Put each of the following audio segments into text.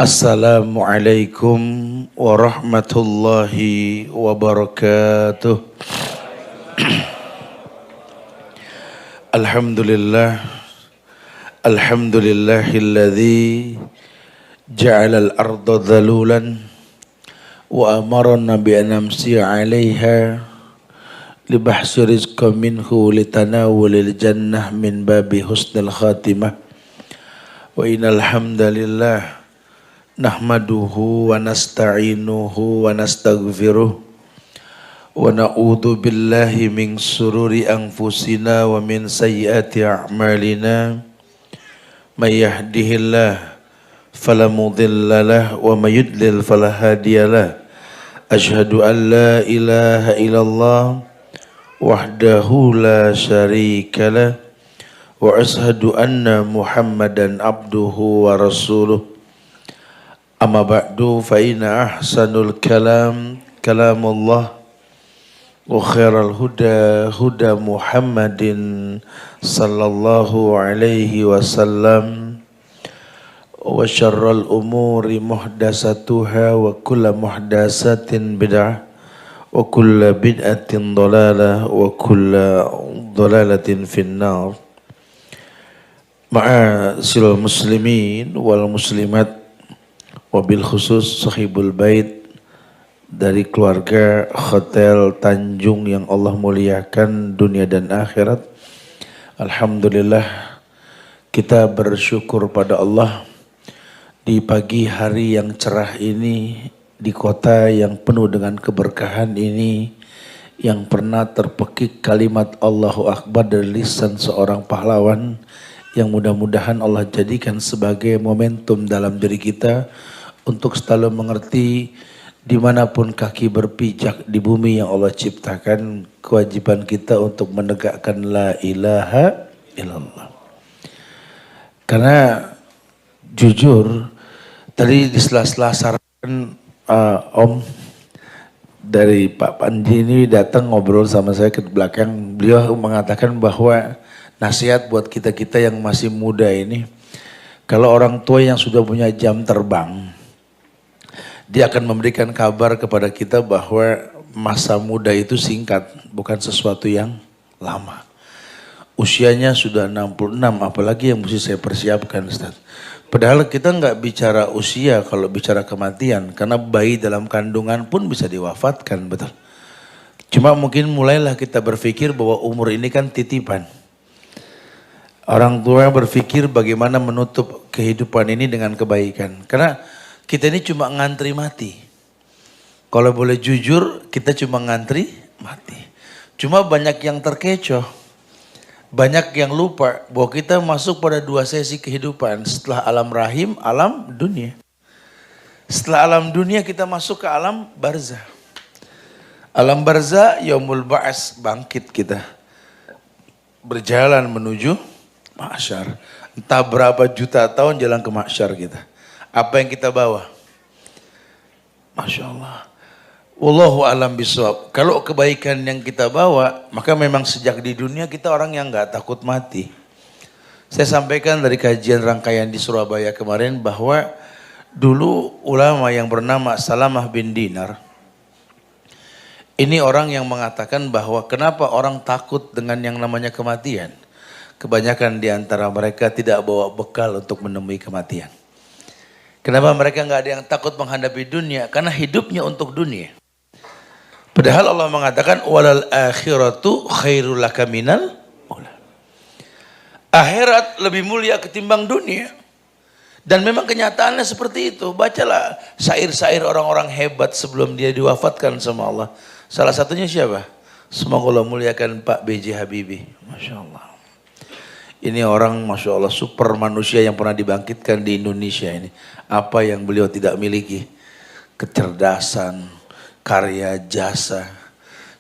Assalamualaikum warahmatullahi wabarakatuh. Alhamdulillah, alhamdulillahilladzi ja'alal arda dhalulan wa amarna bi an namsi 'alaiha libahsi rizqan minhu litanawulil jannah min babi husnil khatimah. Wa innal hamdalillah nahmaduhu wa nasta'inuhu wa nastaghfiruh wa na'udzu billahi min sururi anfusina wa min sayyiati a'malina may yahdihillah fala mudilla lahu wa may yudlil fala hadiyalah. Asyhadu an la ilaha illallah wahdahu la syarikalah wa asyhadu anna Muhammadan abduhu wa rasuluh. Amma ba'du fa inna ahsanul kalamullah wa khairal huda Muhammadin sallallahu alaihi wasallam wa syarrul umuri muhdasatuha wa kullu muhdasatin bid'ah wa kullu bid'atin dhalalah wa kullu dhalalatin finnar. Ma'asyiral muslimin wal muslimat, wabil khusus sahibul bait dari keluarga Hotel Tanjung yang Allah muliakan dunia dan akhirat. Alhamdulillah, kita bersyukur pada Allah di pagi hari yang cerah ini, di kota yang penuh dengan keberkahan ini, yang pernah terpekik kalimat Allahu Akbar dari lisan seorang pahlawan yang mudah-mudahan Allah jadikan sebagai momentum dalam diri kita untuk selalu mengerti dimanapun kaki berpijak di bumi yang Allah ciptakan, kewajiban kita untuk menegakkan la ilaha illallah. Karena jujur tadi di sela-sela saran Om dari Pak Panji ini datang ngobrol sama saya ke belakang, beliau mengatakan bahwa nasihat buat kita-kita yang masih muda ini, kalau orang tua yang sudah punya jam terbang, dia akan memberikan kabar kepada kita bahwa masa muda itu singkat, bukan sesuatu yang lama. Usianya sudah 66, apalagi yang mesti saya persiapkan, Ustaz. Padahal kita nggak bicara usia kalau bicara kematian, karena bayi dalam kandungan pun bisa diwafatkan, betul. Cuma mungkin mulailah kita berpikir bahwa umur ini kan titipan. Orang tua berpikir bagaimana menutup kehidupan ini dengan kebaikan. Karena kita ini cuma ngantri mati. Kalau boleh jujur, kita cuma ngantri mati. Cuma banyak yang terkecoh. Banyak yang lupa bahwa kita masuk pada dua sesi kehidupan. Setelah alam rahim, alam dunia. Setelah alam dunia kita masuk ke alam barzah. Alam barzah, yaumul ba'as, bangkit kita. Berjalan menuju mahsyar. Entah berapa juta tahun jalan ke mahsyar kita. Apa yang kita bawa? Masya Allah. Wallahu alam bisawab. Kalau kebaikan yang kita bawa, maka memang sejak di dunia kita orang yang gak takut mati. Saya sampaikan dari kajian rangkaian di Surabaya kemarin bahwa dulu ulama yang bernama Salamah bin Dinar, ini orang yang mengatakan bahwa kenapa orang takut dengan yang namanya kematian. Kebanyakan di antara mereka tidak bawa bekal untuk menemui kematian. Kenapa mereka nggak ada yang takut menghadapi dunia? Karena hidupnya untuk dunia. Padahal Allah mengatakan walal akhiratu khairul laka minal ula. Akhirat lebih mulia ketimbang dunia. Dan memang kenyataannya seperti itu. Bacalah syair-syair orang-orang hebat sebelum dia diwafatkan sama Allah. Salah satunya siapa? Semoga Allah muliakan Pak B.J. Habibie. Masya Allah. Ini orang Masya Allah super manusia yang pernah dibangkitkan di Indonesia ini. Apa yang beliau tidak miliki? Kecerdasan, karya, jasa.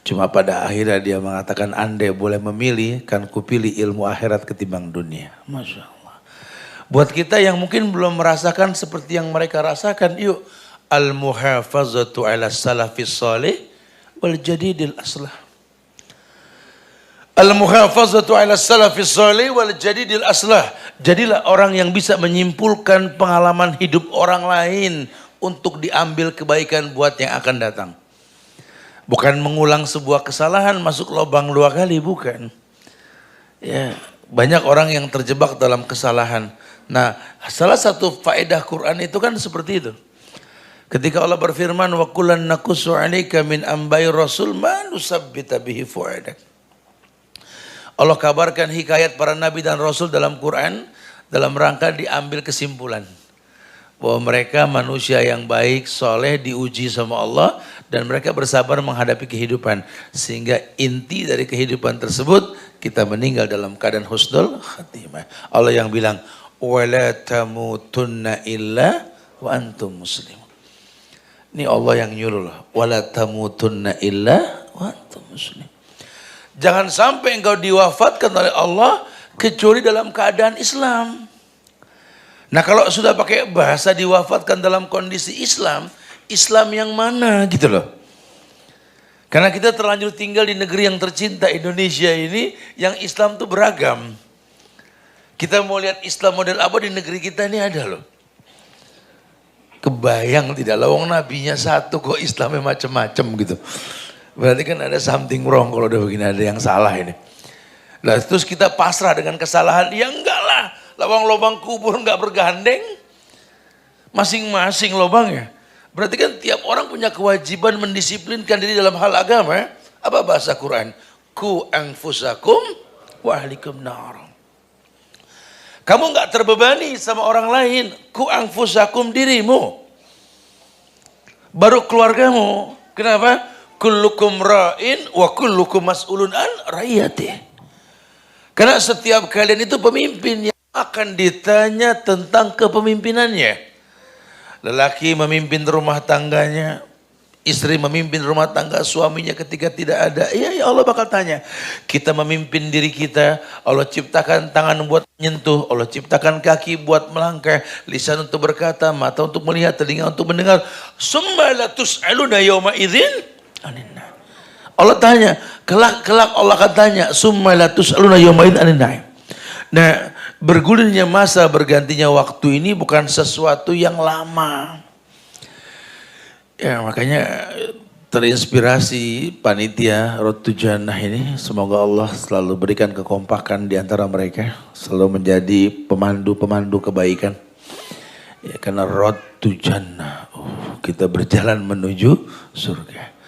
Cuma pada akhirnya dia mengatakan andai boleh memilih, kan kupilih ilmu akhirat ketimbang dunia. Masya Allah. Buat kita yang mungkin belum merasakan seperti yang mereka rasakan, yuk. Al-muhafazatu ala salafis salih wal jadidil aslah. Al-muhafazatu ala salafis salih wal jadidil aslah. Jadilah orang yang bisa menyimpulkan pengalaman hidup orang lain untuk diambil kebaikan buat yang akan datang. Bukan mengulang sebuah kesalahan masuk lubang 2 kali, bukan. Ya, banyak orang yang terjebak dalam kesalahan. Nah, salah satu faedah Quran itu kan seperti itu. Ketika Allah berfirman, wa kullan naqussu 'alaika min ambai rasul ma nusabbita bihi fu'adak. Allah kabarkan hikayat para nabi dan rasul dalam Quran dalam rangka diambil kesimpulan bahwa mereka manusia yang baik, soleh, diuji sama Allah dan mereka bersabar menghadapi kehidupan, sehingga inti dari kehidupan tersebut kita meninggal dalam keadaan husnul khatimah. Allah yang bilang wala tamutunna illa wa antum muslimun. Ini Allah yang nyuruh loh, wala tamutunna illa wa antum muslimun. Jangan sampai engkau diwafatkan oleh Allah kecuali dalam keadaan Islam. Nah, kalau sudah pakai bahasa diwafatkan dalam kondisi Islam, Islam yang mana gitu loh. Karena kita terlanjur tinggal di negeri yang tercinta Indonesia ini, yang Islam tuh beragam. Kita mau lihat Islam model apa di negeri kita ini ada loh. Kebayang tidak, lawang nabinya satu kok Islamnya macam-macam gitu. Berarti kan ada something wrong kalau udah begini, ada yang salah ini. Nah, terus kita pasrah dengan kesalahan, ya enggak lah, lubang-lubang kubur enggak bergandeng. Masing-masing lubangnya. Berarti kan tiap orang punya kewajiban mendisiplinkan diri dalam hal agama. Apa bahasa Quran? Ku anfusakum wa ahlikum nar. Kamu enggak terbebani sama orang lain. Ku anfusakum, dirimu. Baru keluargamu. Kenapa? Kullukum ra'in wa kullukum mas'ulun an ra'iyatih. Karena setiap kalian itu pemimpin yang akan ditanya tentang kepemimpinannya. Lelaki memimpin rumah tangganya, istri memimpin rumah tangga suaminya ketika tidak ada. Ya Allah bakal tanya. Kita memimpin diri kita, Allah ciptakan tangan buat menyentuh, Allah ciptakan kaki buat melangkah, lisan untuk berkata, mata untuk melihat, telinga untuk mendengar. Summa la tus'aluna yawma idzin. Allah tanya, kelak Allah akan tanya, summa la tus'aluna yawma idzin anin na'im. Nah, bergulirnya masa, bergantinya waktu ini bukan sesuatu yang lama. Ya, makanya terinspirasi panitia Road to Jannah ini, semoga Allah selalu berikan kekompakan di antara mereka, selalu menjadi pemandu-pemandu kebaikan. Ya, karena Road to Jannah, kita berjalan menuju surga.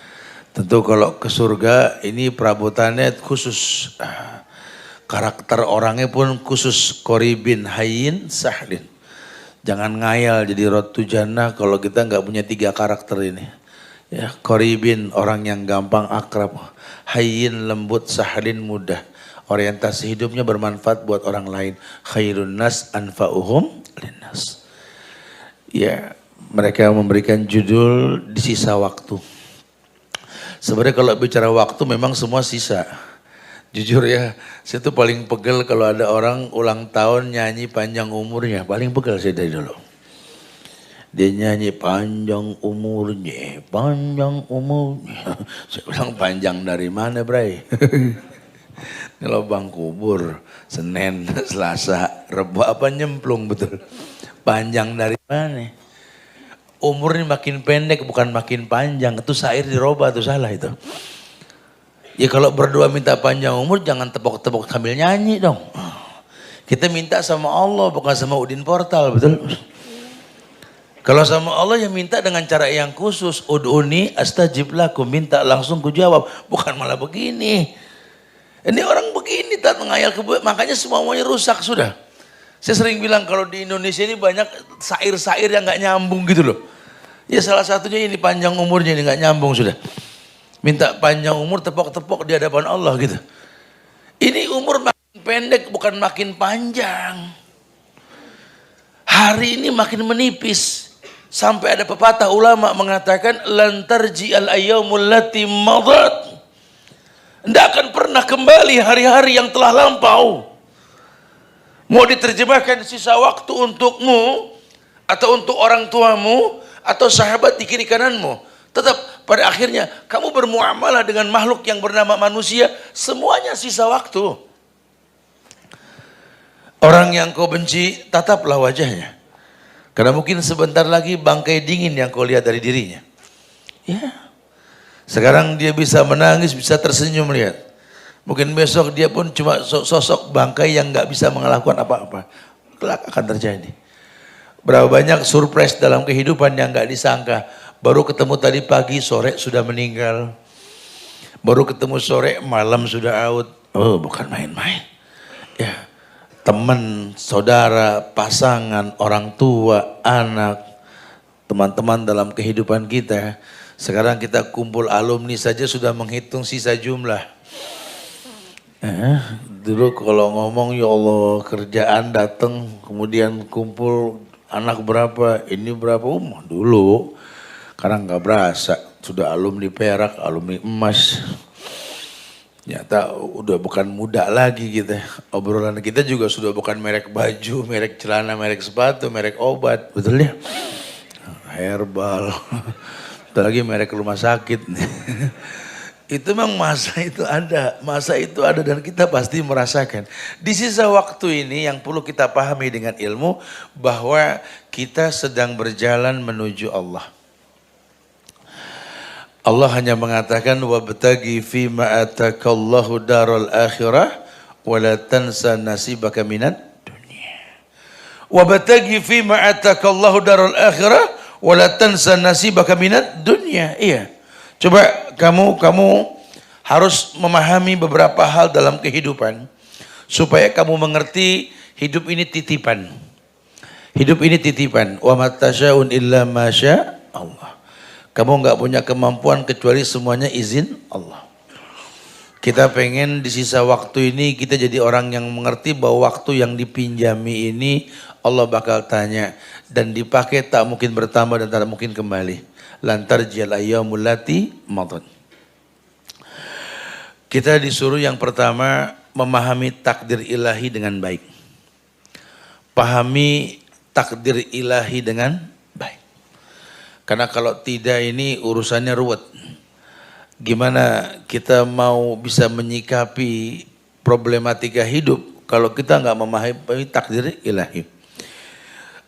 Tentu kalau ke surga ini perabotannya khusus, karakter orangnya pun khusus, qoribin, hayyin, sahlin. Jangan ngayal jadi Road to Jannah kalau kita nggak punya 3 karakter ini. Ya, qoribin, orang yang gampang akrab, hayyin, lembut, sahlin, mudah. Orientasi hidupnya bermanfaat buat orang lain. Khairun nas anfa'uhum linnas. Ya, mereka memberikan judul di sisa waktu. Sebenarnya kalau bicara waktu memang semua sisa. Jujur ya, saya tuh paling pegel kalau ada orang ulang tahun nyanyi panjang umurnya. Paling pegel saya dari dulu. Dia nyanyi panjang umurnya, panjang umurnya. Saya bilang panjang dari mana, Bray? Ini lubang kubur, Senin, Selasa, Rebo apa nyemplung betul. Panjang dari mana? Umur ini makin pendek bukan makin panjang. Itu syair dirubah, itu salah itu. Ya kalau berdua minta panjang umur jangan tepok-tepok sambil nyanyi dong. Kita minta sama Allah bukan sama Udin Portal, betul? Kalau sama Allah ya minta dengan cara yang khusus. Ud'uni astajib lakum, minta langsung kujawab. Bukan malah begini. Ini orang begini tak ngayal makanya semuanya rusak sudah. Saya sering bilang kalau di Indonesia ini banyak syair-syair yang nggak nyambung gitu loh. Ya salah satunya ini panjang umurnya ini nggak nyambung sudah. Minta panjang umur tepok-tepok di hadapan Allah gitu. Ini umur makin pendek bukan makin panjang. Hari ini makin menipis. Sampai ada pepatah ulama mengatakan lan tarji'al ayyamul lati madat. Tidak akan pernah kembali hari-hari yang telah lampau. Mau diterjemahkan sisa waktu untukmu, atau untuk orang tuamu, atau sahabat di kiri kananmu. Tetap pada akhirnya kamu bermuamalah dengan makhluk yang bernama manusia, semuanya sisa waktu. Orang yang kau benci, tataplah wajahnya. Karena mungkin sebentar lagi bangkai dingin yang kau lihat dari dirinya. Ya. Sekarang dia bisa menangis, bisa tersenyum lihat. Mungkin besok dia pun cuma sosok bangkai yang nggak bisa melakukan apa-apa. Kelak akan terjadi. Berapa banyak surprise dalam kehidupan yang nggak disangka. Baru ketemu tadi pagi, sore sudah meninggal. Baru ketemu sore, malam sudah out. Oh, bukan main-main. Ya, teman, saudara, pasangan, orang tua, anak, teman-teman dalam kehidupan kita. Sekarang kita kumpul alumni saja sudah menghitung sisa jumlah. Dulu kalau ngomong ya Allah kerjaan datang, kemudian kumpul anak berapa, ini berapa, dulu. Sekarang nggak berasa, sudah alumni perak, alumni emas. Ternyata udah bukan muda lagi kita. Obrolan kita juga sudah bukan merek baju, merek celana, merek sepatu, merek obat. Betul ya? Herbal. Betul lagi merek rumah sakit. Itu memang masa itu ada dan kita pasti merasakan. Di sisa waktu ini yang perlu kita pahami dengan ilmu bahwa kita sedang berjalan menuju Allah. Allah hanya mengatakan wabtaghi fima atakallahu darul akhirah wala tansa nasibaka minad dunya. Wabtaghi fima atakallahu darul akhirah wala tansa nasibaka minad dunya. Iya. Coba kamu harus memahami beberapa hal dalam kehidupan supaya kamu mengerti hidup ini titipan. Hidup ini titipan. Wa matasyaun illa masya Allah. Kamu nggak punya kemampuan kecuali semuanya izin Allah. Kita pengen di sisa waktu ini kita jadi orang yang mengerti bahwa waktu yang dipinjami ini Allah bakal tanya dan dipakai tak mungkin bertambah dan tak mungkin kembali. Lantar jal ayyamul lati madad. Kita disuruh yang pertama memahami takdir ilahi dengan baik. Pahami takdir ilahi dengan baik. Karena kalau tidak ini urusannya ruwet. Gimana kita mau bisa menyikapi problematika hidup kalau kita nggak memahami takdir ilahi.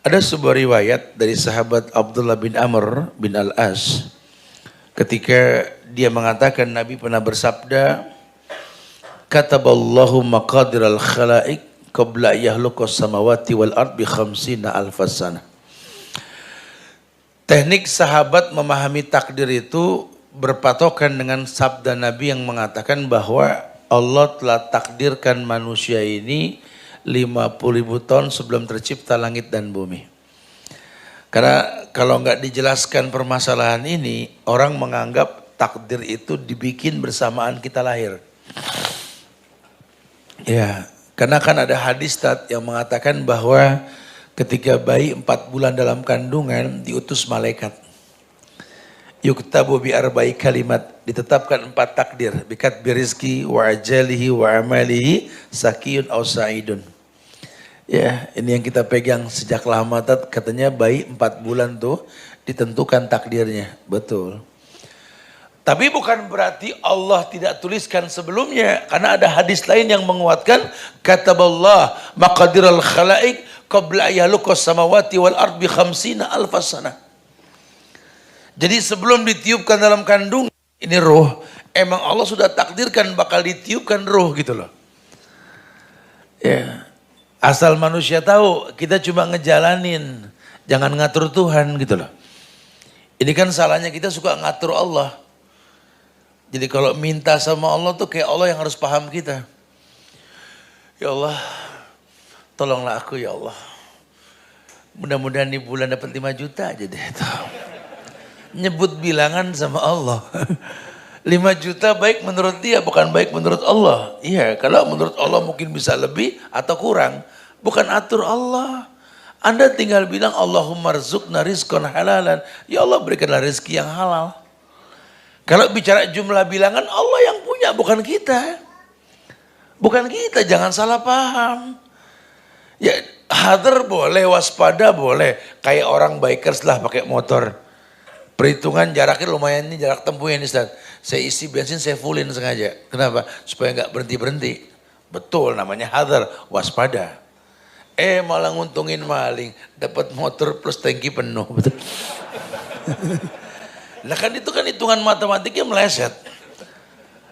Ada sebuah riwayat dari sahabat Abdullah bin Amr bin Al-As. Ketika dia mengatakan Nabi pernah bersabda, Kataballahu maqadiral khalaik qabla yahluqas samawati wal ard bi khamsina alfas sana. Teknik sahabat memahami takdir itu berpatokan dengan sabda Nabi yang mengatakan bahwa Allah telah takdirkan manusia ini 50.000 tahun sebelum tercipta langit dan bumi. Karena kalau nggak dijelaskan permasalahan ini, orang menganggap takdir itu dibikin bersamaan kita lahir. Ya, karena kan ada hadis yang mengatakan bahwa ketika bayi 4 bulan dalam kandungan diutus malaikat. Yuktabu bi arba'i kalimat, ditetapkan 4 takdir, bikat birizki wa ajalihi wa amalihi sakiyun aw sa'idun. Ya, ini yang kita pegang sejak lama katanya bayi 4 bulan tuh ditentukan takdirnya, betul. Tapi bukan berarti Allah tidak tuliskan sebelumnya, karena ada hadis lain yang menguatkan kataballah maqadiral khalaik qabla yaluqas samawati wal ard bi khamsina alfas sana. Jadi sebelum ditiupkan dalam kandungan ini roh, emang Allah sudah takdirkan bakal ditiupkan roh gitu loh. Ya. Asal manusia tahu, kita cuma ngejalanin, jangan ngatur Tuhan gitu loh. Ini kan salahnya kita suka ngatur Allah. Jadi kalau minta sama Allah tuh kayak Allah yang harus paham kita. Ya Allah, tolonglah aku ya Allah. Mudah-mudahan di bulan dapat 5 juta aja deh. Nyebut bilangan sama Allah. 5 juta baik menurut dia, bukan baik menurut Allah. Iya, kalau menurut Allah mungkin bisa lebih atau kurang. Bukan atur Allah. Anda tinggal bilang Allahumma rzuqna rizqan halalan. Ya Allah berikanlah rezeki yang halal. Kalau bicara jumlah bilangan Allah yang punya, bukan kita. Bukan kita, jangan salah paham. Ya hadar boleh, waspada boleh. Kayak orang bikers lah pakai motor. Perhitungan jaraknya lumayan nih, jarak tempuhnya nih Ustaz. Saya isi bensin, saya fullin sengaja. Kenapa? Supaya nggak berhenti-berhenti. Betul, namanya hadar, waspada. Malah nguntungin maling, dapat motor plus tangki penuh. Betul. Nah kan itu kan hitungan matematiknya meleset.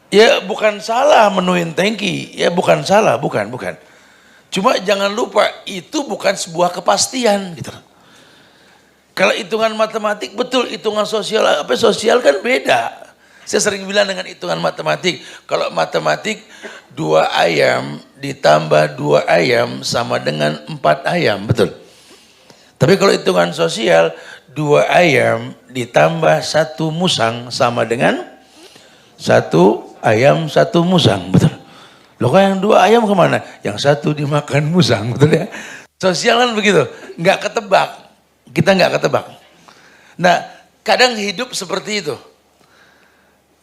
Ya bukan salah menuhin tangki, ya bukan salah, bukan. Cuma jangan lupa itu bukan sebuah kepastian gitu. Kalau hitungan matematik betul, hitungan sosial kan beda. Saya sering bilang dengan hitungan matematik, kalau matematik 2 ayam ditambah 2 ayam sama dengan 4 ayam, betul. Tapi kalau hitungan sosial 2 ayam ditambah 1 musang sama dengan 1 ayam 1 musang, betul. Loh kok yang 2 ayam kemana? Yang 1 dimakan musang, betul ya. Sosial kan begitu, nggak ketebak. Kita nggak ketebak. Nah, kadang hidup seperti itu.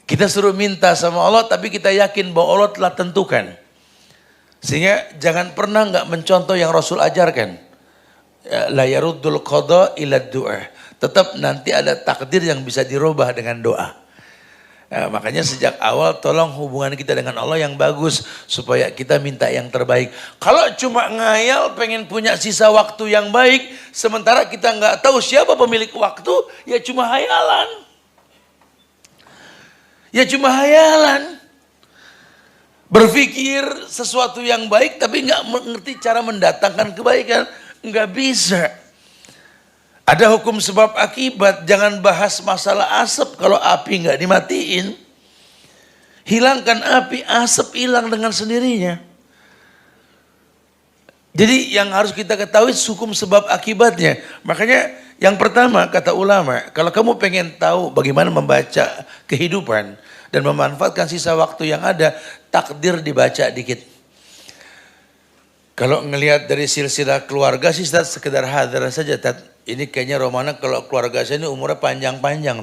Kita suruh minta sama Allah, tapi kita yakin bahwa Allah telah tentukan. Sehingga jangan pernah nggak mencontoh yang Rasul ajarkan. La yaruddul qada ila du'a. Tetap nanti ada takdir yang bisa dirubah dengan doa. Nah, makanya sejak awal tolong hubungan kita dengan Allah yang bagus supaya kita minta yang terbaik. Kalau cuma ngayal pengen punya sisa waktu yang baik sementara kita nggak tahu siapa pemilik waktu, ya cuma hayalan. Ya cuma hayalan. Berpikir sesuatu yang baik tapi nggak mengerti cara mendatangkan kebaikan, nggak bisa. Ada hukum sebab akibat, jangan bahas masalah asap kalau api nggak dimatiin. Hilangkan api, asap hilang dengan sendirinya. Jadi yang harus kita ketahui hukum sebab akibatnya. Makanya yang pertama kata ulama, kalau kamu pengen tahu bagaimana membaca kehidupan dan memanfaatkan sisa waktu yang ada, takdir dibaca dikit. Kalau ngelihat dari silsilah keluarga sih sekedar hadar saja, ini kayaknya Romana kalau keluarga saya ini umurnya panjang-panjang,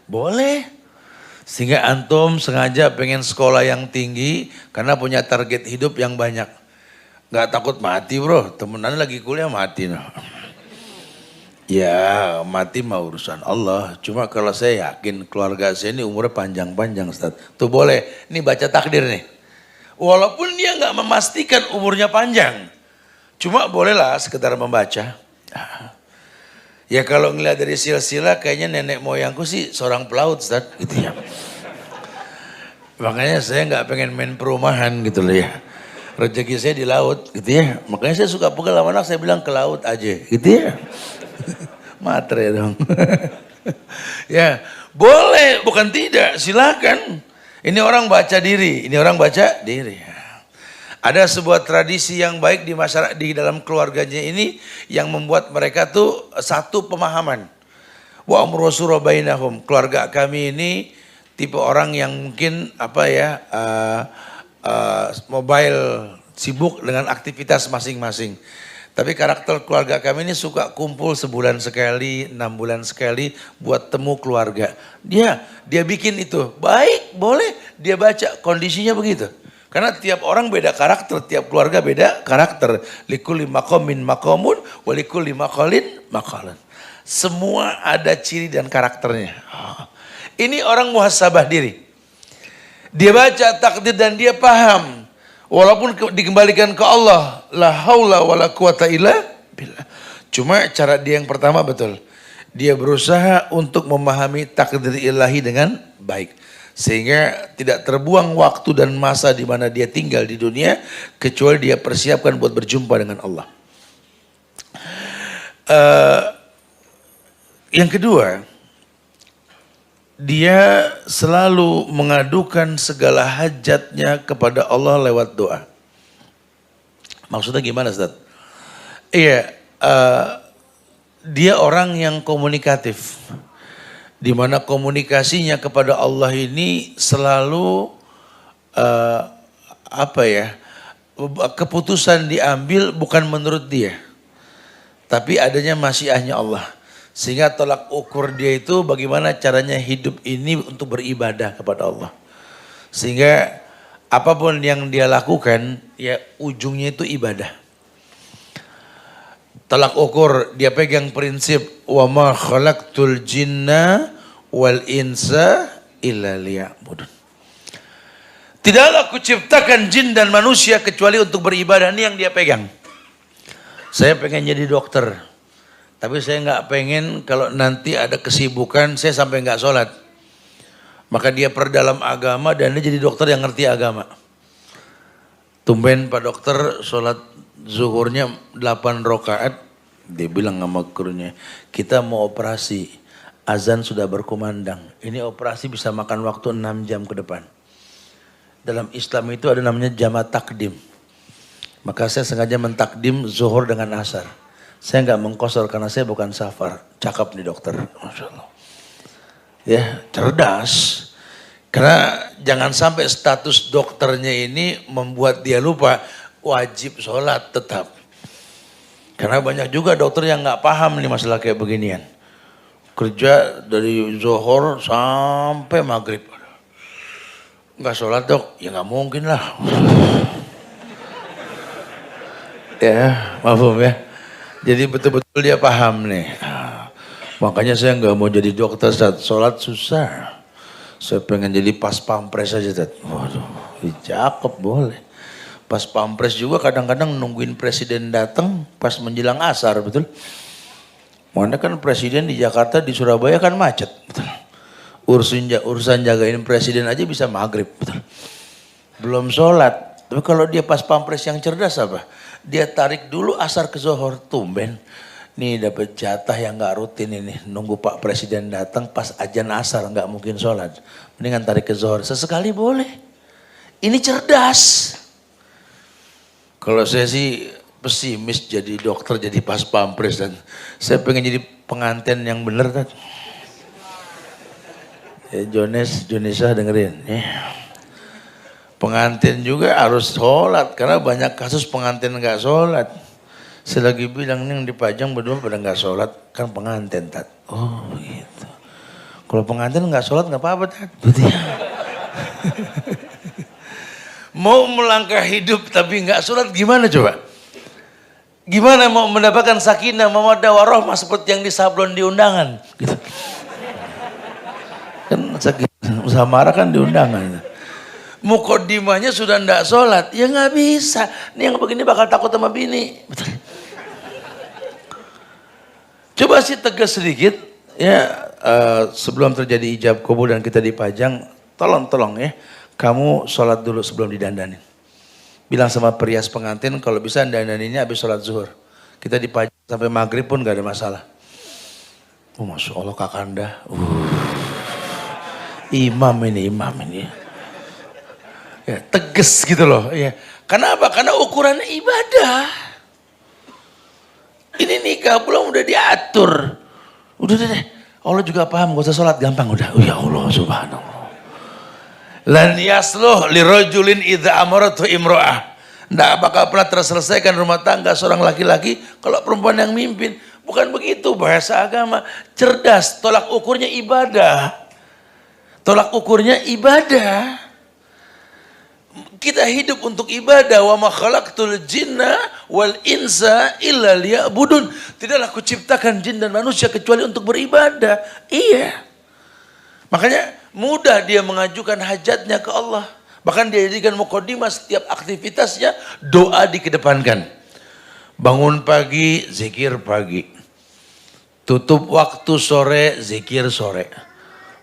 boleh. Sehingga antum sengaja pengen sekolah yang tinggi karena punya target hidup yang banyak. Gak takut mati bro, temenan lagi kuliah mati. Ya mati mah urusan Allah. Cuma kalau saya yakin keluarga saya ini umurnya panjang-panjang Ustaz. Tuh boleh, ini baca takdir nih. Walaupun dia gak memastikan umurnya panjang. Cuma bolehlah sekedar membaca. Ya kalau ngeliat dari silsilah kayaknya nenek moyangku sih seorang pelaut Ustaz gitu ya. Makanya saya gak pengen main perumahan gitu loh ya. Rezeki saya di laut gitu ya. Makanya saya suka pegal sama anak, saya bilang ke laut aja gitu ya. Matre dong. Ya boleh, bukan tidak, silakan. Ini orang baca diri, ini orang baca diri. Ada sebuah tradisi yang baik di masyarakat, di dalam keluarganya ini yang membuat mereka tuh satu pemahaman. Wa amru bainahum. Keluarga kami ini tipe orang yang mungkin mobile, sibuk dengan aktivitas masing-masing. Tapi karakter keluarga kami ini suka kumpul sebulan sekali, 6 bulan sekali buat temu keluarga. Dia bikin itu, baik boleh dia baca, kondisinya begitu. Karena tiap orang beda karakter, tiap keluarga beda karakter. Likulli maqamin maqamun, wa likulli maqalin maqalan. Semua ada ciri dan karakternya. Ini orang muhasabah diri. Dia baca takdir dan dia paham. Walaupun dikembalikan ke Allah, la haula wala quwata illa billah. Cuma cara dia yang pertama betul. Dia berusaha untuk memahami takdir ilahi dengan baik. Sehingga tidak terbuang waktu dan masa di mana dia tinggal di dunia kecuali dia persiapkan buat berjumpa dengan Allah. Yang kedua, dia selalu mengadukan segala hajatnya kepada Allah lewat doa. Maksudnya gimana Ustaz? Iya, dia orang yang komunikatif. Di mana komunikasinya kepada Allah ini selalu keputusan diambil bukan menurut dia. Tapi adanya masyiahnya Allah. Sehingga tolak ukur dia itu bagaimana caranya hidup ini untuk beribadah kepada Allah. Sehingga apapun yang dia lakukan, ya ujungnya itu ibadah. Tolak ukur, dia pegang prinsip wa ma khalaqtul jinna wal insa illa liya'budun. Tidaklah aku ciptakan jin dan manusia kecuali untuk beribadah. Ini yang dia pegang. Saya pengen jadi dokter, tapi saya nggak pengen kalau nanti ada kesibukan saya sampai nggak sholat. Maka dia perdalam agama dan dia jadi dokter yang ngerti agama. Tumben Pak Dokter sholat zuhurnya 8 rakaat, dia bilang sama krunya, kita mau operasi, azan sudah berkumandang, ini operasi bisa makan waktu 6 jam ke depan. Dalam Islam itu ada namanya jama' takdim. Maka saya sengaja mentakdim zuhur dengan asar. Saya nggak mengkosor karena saya bukan safar. Cakep nih dokter, Masya Allah. Ya, cerdas. Karena jangan sampai status dokternya ini membuat dia lupa wajib sholat tetap. Karena banyak juga dokter yang nggak paham nih masalah kayak beginian. Kerja dari zuhur sampai maghrib. Nggak sholat dok, ya nggak mungkin lah. Ya, maaf ya. Jadi betul-betul dia paham nih. Makanya saya nggak mau jadi dokter saat sholat susah. Saya pengen jadi pas pampres aja, Tat. Waduh, cakep boleh. Pas pampres juga kadang-kadang nungguin presiden datang pas menjelang asar, betul? Mana kan presiden di Jakarta, di Surabaya kan macet, betul? Urusan jagain presiden aja bisa maghrib, betul? Belum sholat. Tapi kalau dia pas pampres yang cerdas apa? Dia tarik dulu asar ke zuhur, tumben. Nih dapat jatah yang nggak rutin ini, nunggu Pak Presiden datang pas ajan asar nggak mungkin sholat, mendingan tarik ke zuhur sesekali boleh. Ini cerdas. Kalau saya sih pesimis jadi dokter jadi pas pampres dan saya pengen jadi pengantin yang bener kan. Jonesa dengerin ya. Pengantin juga harus sholat karena banyak kasus pengantin nggak sholat. Saya lagi bilang nih yang dipajang berdua pada nggak sholat kan pengantin Tat. Oh gitu. Kalau pengantin nggak sholat nggak apa-apa Tat. Betul ya. Mau melangkah hidup tapi nggak sholat gimana coba? Gimana mau mendapatkan sakinah, mawaddah warahmah seperti yang disablon di undangan? Gitu. Kan usaha marah kan di undangan. Mukodimahnya sudah ndak sholat, ya nggak bisa. Nih yang begini bakal takut sama bini. Betul. Coba sih tegas sedikit, ya sebelum terjadi ijab kabul dan kita dipajang, tolong ya, kamu sholat dulu sebelum didandanin. Bilang sama perias pengantin kalau bisa dandaninnya habis sholat zuhur. Kita dipajang sampai maghrib pun gak ada masalah. Oh Masya Allah Kakanda, imam ini. Ya, tegas gitu loh. Ya. Kenapa? Karena ukurannya ibadah. Ini nikah belum udah diatur. Udah deh. Allah juga paham gak usah sholat gampang udah. Oh ya Allah subhanallah. Lan yasluh lirajulin idza amaratu imra'ah. Nggak bakal pernah terselesaikan rumah tangga seorang laki-laki kalau perempuan yang mimpin. Bukan begitu bahasa agama. Cerdas, tolak ukurnya ibadah. Tolak ukurnya ibadah. Kita hidup untuk ibadah. Wa ma khalaqtul jinna wal insa illa liya'budun. Tidaklah aku ciptakan jin dan manusia kecuali untuk beribadah. Iya. Makanya mudah dia mengajukan hajatnya ke Allah. Bahkan dia jadikan muqaddimah setiap aktivitasnya doa dikedepankan. Bangun pagi, zikir pagi. Tutup waktu sore, zikir sore.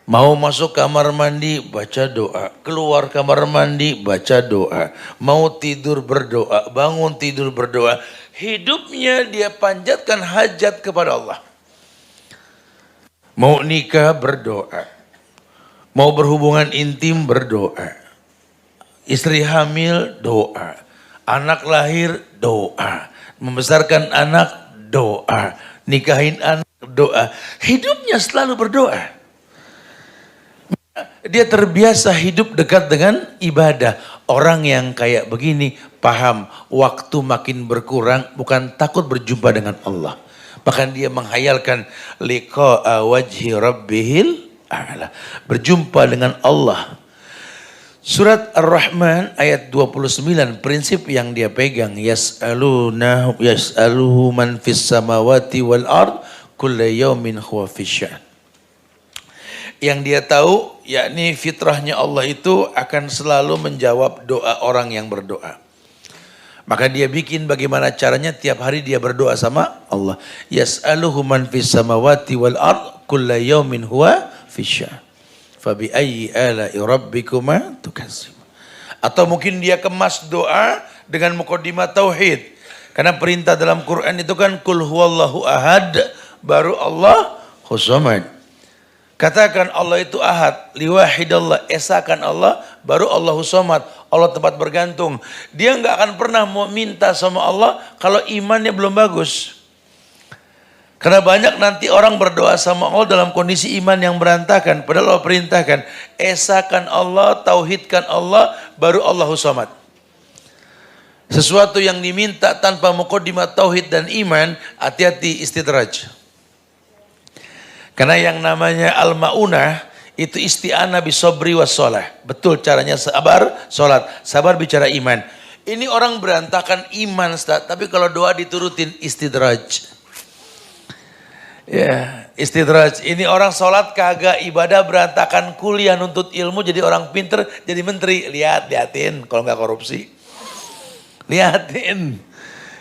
Mau masuk kamar mandi, baca doa. Keluar kamar mandi, baca doa. Mau tidur berdoa, bangun tidur berdoa. Hidupnya dia panjatkan hajat kepada Allah. Mau nikah berdoa. Mau berhubungan intim berdoa. Istri hamil doa. Anak lahir doa. Membesarkan anak doa. Nikahin anak doa. Hidupnya selalu berdoa. Dia terbiasa hidup dekat dengan ibadah. Orang yang kayak begini paham waktu makin berkurang bukan takut berjumpa dengan Allah. Bahkan dia menghayalkan liqa'a wajhi rabbihil a'la. Berjumpa dengan Allah. Surat Ar-Rahman ayat 29, prinsip yang dia pegang, yas'aluhu man fis samawati wal ard kulla yaumin huwa fisyan. Yang dia tahu, yakni fitrahnya Allah itu akan selalu menjawab doa orang yang berdoa. Maka dia bikin bagaimana caranya tiap hari dia berdoa sama Allah. Yas'aluhu man fis samawati wal ard kulla yaumin huwa fisyan. Fabi ayyi ala'i rabbikuma tukadzib. Atau mungkin dia kemas doa dengan muqaddimah tauhid. Karena perintah dalam Quran itu kan kul huwallahu ahad, baru Allahu samad. Katakan Allah itu ahad, liwahidallah, esakan Allah, baru Allahu samad. Allah tempat bergantung. Dia nggak akan pernah mau minta sama Allah kalau imannya belum bagus. Karena banyak nanti orang berdoa sama Allah dalam kondisi iman yang berantakan. Padahal Allah perintahkan, esakan Allah, tauhidkan Allah, baru Allahu samad. Sesuatu yang diminta tanpa muqaddimah tauhid dan iman, hati-hati istidraj. Karena yang namanya al-ma'unah, itu isti'anah bisobri wassalah. Betul caranya sabar, sholat. Sabar bicara iman. Ini orang berantakan iman, Ustaz. Tapi kalau doa diturutin istidraj. Ya, istidraj. Ini orang sholat kagak, ibadah berantakan, kuliah nuntut ilmu jadi orang pinter, jadi menteri. Lihatin kalau nggak korupsi. Lihatin.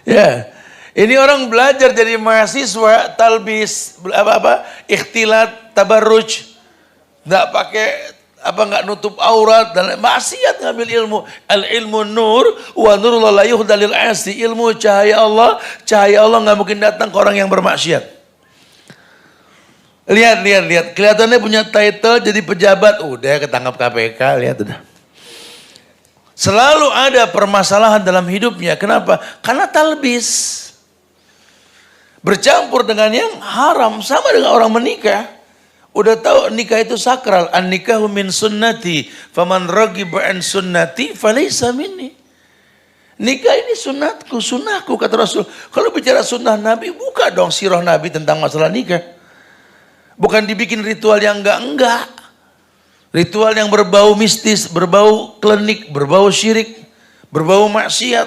Ya. Ini orang belajar jadi mahasiswa, talbis, ikhtilat, tabarruj. Nggak pakai nggak nutup aurat dan maksiat ngambil ilmu. Al ilmu nur wa nurullah la yuhda lil asi. Ilmu cahaya Allah nggak mungkin datang ke orang yang bermaksiat. Lihat. Kelihatannya punya title jadi pejabat. Udah ketangkap KPK, lihat udah. Selalu ada permasalahan dalam hidupnya. Kenapa? Karena talbis. Bercampur dengan yang haram. Sama dengan orang menikah. Udah tahu nikah itu sakral. An-nikahu min sunnati. Faman ragiba an sunnati falaysa minni. Nikah ini sunnahku kata Rasul. Kalau bicara sunnah Nabi, buka dong sirah Nabi tentang masalah nikah. Bukan dibikin ritual yang enggak. Ritual yang berbau mistis, berbau klinik, berbau syirik, berbau maksiat.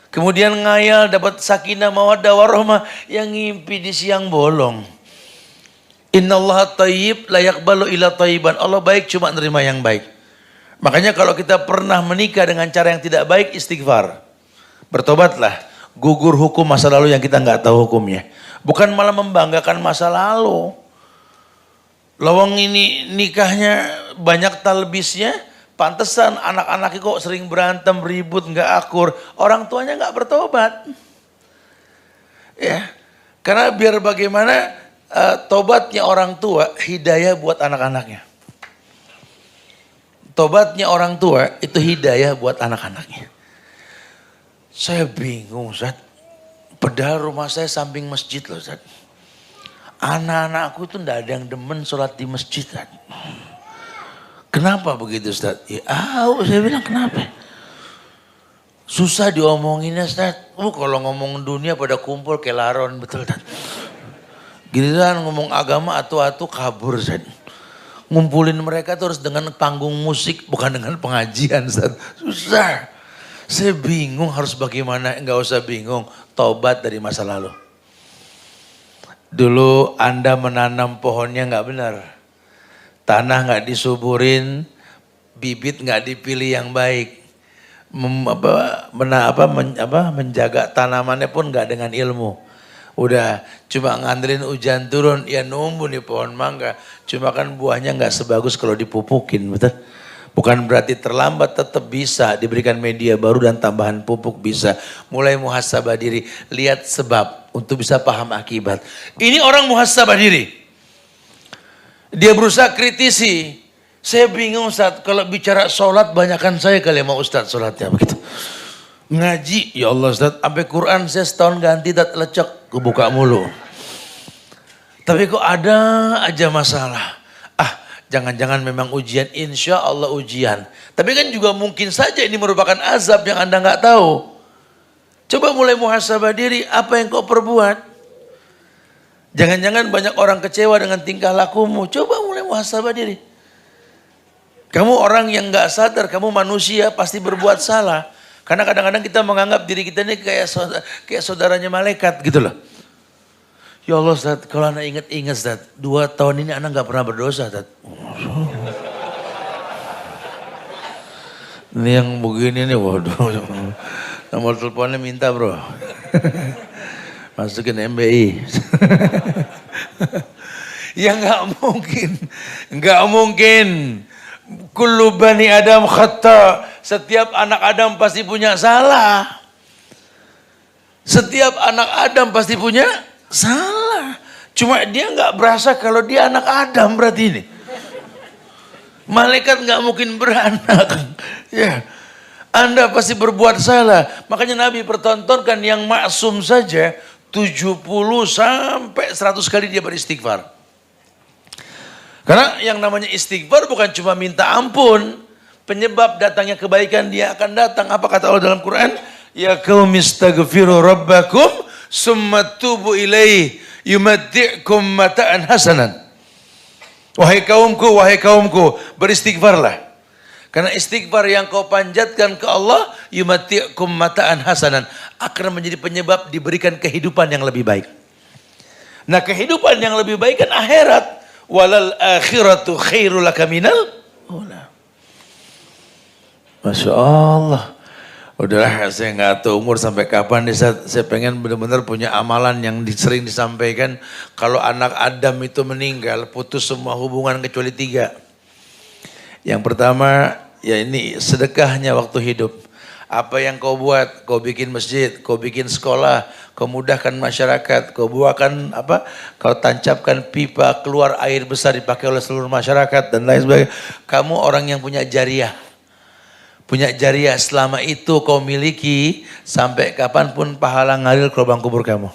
Kemudian ngayal dapat sakinah mawaddah warahmah yang ngimpi di siang bolong. Innallaha thayyib la yaqbalu illa thayyiban. Allah baik cuma nerima yang baik. Makanya kalau kita pernah menikah dengan cara yang tidak baik, istighfar. Bertobatlah. Gugur hukum masa lalu yang kita nggak tahu hukumnya. Bukan malah membanggakan masa lalu. Lawang ini nikahnya banyak talbisnya, pantesan anak-anaknya kok sering berantem, ribut, nggak akur. Orang tuanya nggak bertobat. Ya, karena biar bagaimana tobatnya orang tua, hidayah buat anak-anaknya. Tobatnya orang tua itu hidayah buat anak-anaknya. Saya bingung, Ustaz. Padahal rumah saya samping masjid loh, Ustaz. Anak-anakku itu enggak ada yang demen sholat di masjid. Kenapa begitu, Ustaz? Ya, saya bilang kenapa? Susah diomonginnya, Ustaz. Kalau ngomong dunia pada kumpul kayak laron, betul, Ustaz. Giliran ngomong agama atu-atu kabur, Ustaz. Ngumpulin mereka terus dengan panggung musik, bukan dengan pengajian, Ustaz. Susah. Saya bingung harus bagaimana. Enggak usah bingung, tobat dari masa lalu. Dulu Anda menanam pohonnya nggak benar, tanah nggak disuburin, bibit nggak dipilih yang baik, menjaga tanamannya pun nggak dengan ilmu. Udah cuma ngandelin hujan turun, ya numbuh nih pohon mangga. Cuma kan buahnya nggak sebagus kalau dipupukin, betul? Bukan berarti terlambat, tetap bisa diberikan media baru dan tambahan pupuk bisa. Mulai muhasabah diri, lihat sebab untuk bisa paham akibat. Ini orang muhasabah diri. Dia berusaha kritisi. Saya bingung, Ustaz, kalau bicara sholat banyakkan saya kali mau Ustaz sholatnya begitu. Ngaji, ya Allah Ustaz, sampai Quran saya setahun ganti dat lecek, kebuka mulu. Tapi kok ada aja masalah. Jangan-jangan memang ujian, insya Allah ujian. Tapi kan juga mungkin saja ini merupakan azab yang Anda nggak tahu. Coba mulai muhasabah diri, apa yang kau perbuat? Jangan-jangan banyak orang kecewa dengan tingkah lakumu. Coba mulai muhasabah diri. Kamu orang yang nggak sadar, kamu manusia pasti berbuat salah. Karena kadang-kadang kita menganggap diri kita ini kayak saudaranya malaikat gitu loh. Ya Allah Ustaz, kalau anak ingat-ingat Ustaz, 2 tahun ini anak nggak pernah berdosa Ustaz. Ini yang begini nih, waduh. Nomor teleponnya minta bro. Masukin MBI. Ya nggak mungkin. Kullu bani Adam khata. Setiap anak Adam pasti punya salah. Setiap anak Adam pasti punya salah. Cuma dia nggak berasa kalau dia anak Adam berarti ini. Malaikat nggak mungkin beranak. Ya, Anda pasti berbuat salah. Makanya Nabi pertontonkan yang maksum saja 70 sampai 100 kali dia beristighfar. Karena yang namanya istighfar bukan cuma minta ampun. Penyebab datangnya kebaikan dia akan datang. Apa kata Allah dalam Quran? Ya qaumi astaghfiru rabbakum summa tubu ilaih yumatti'kum mata'an hasanan. Wahai kaumku, beristighfarlah. Karena istighfar yang kau panjatkan ke Allah, yumatti'kum mata'an hasanan, akan menjadi penyebab diberikan kehidupan yang lebih baik. Nah, kehidupan yang lebih baik kan akhirat. Walal akhiratu khairul laka minal ula. Masya Allah. Udahlah, saya nggak tahu umur sampai kapan nih. Saya pengen benar-benar punya amalan yang sering disampaikan. Kalau anak Adam itu meninggal, putus semua hubungan kecuali 3. Yang pertama, ya ini sedekahnya waktu hidup. Apa yang kau buat, kau bikin masjid, kau bikin sekolah, kau mudahkan masyarakat, kau buahkan apa, kau tancapkan pipa keluar air besar dipakai oleh seluruh masyarakat dan lain sebagainya. Kamu orang yang punya jariah. Punya jariah selama itu kau miliki, sampai kapanpun pahala ngalir ke lubang kubur kamu.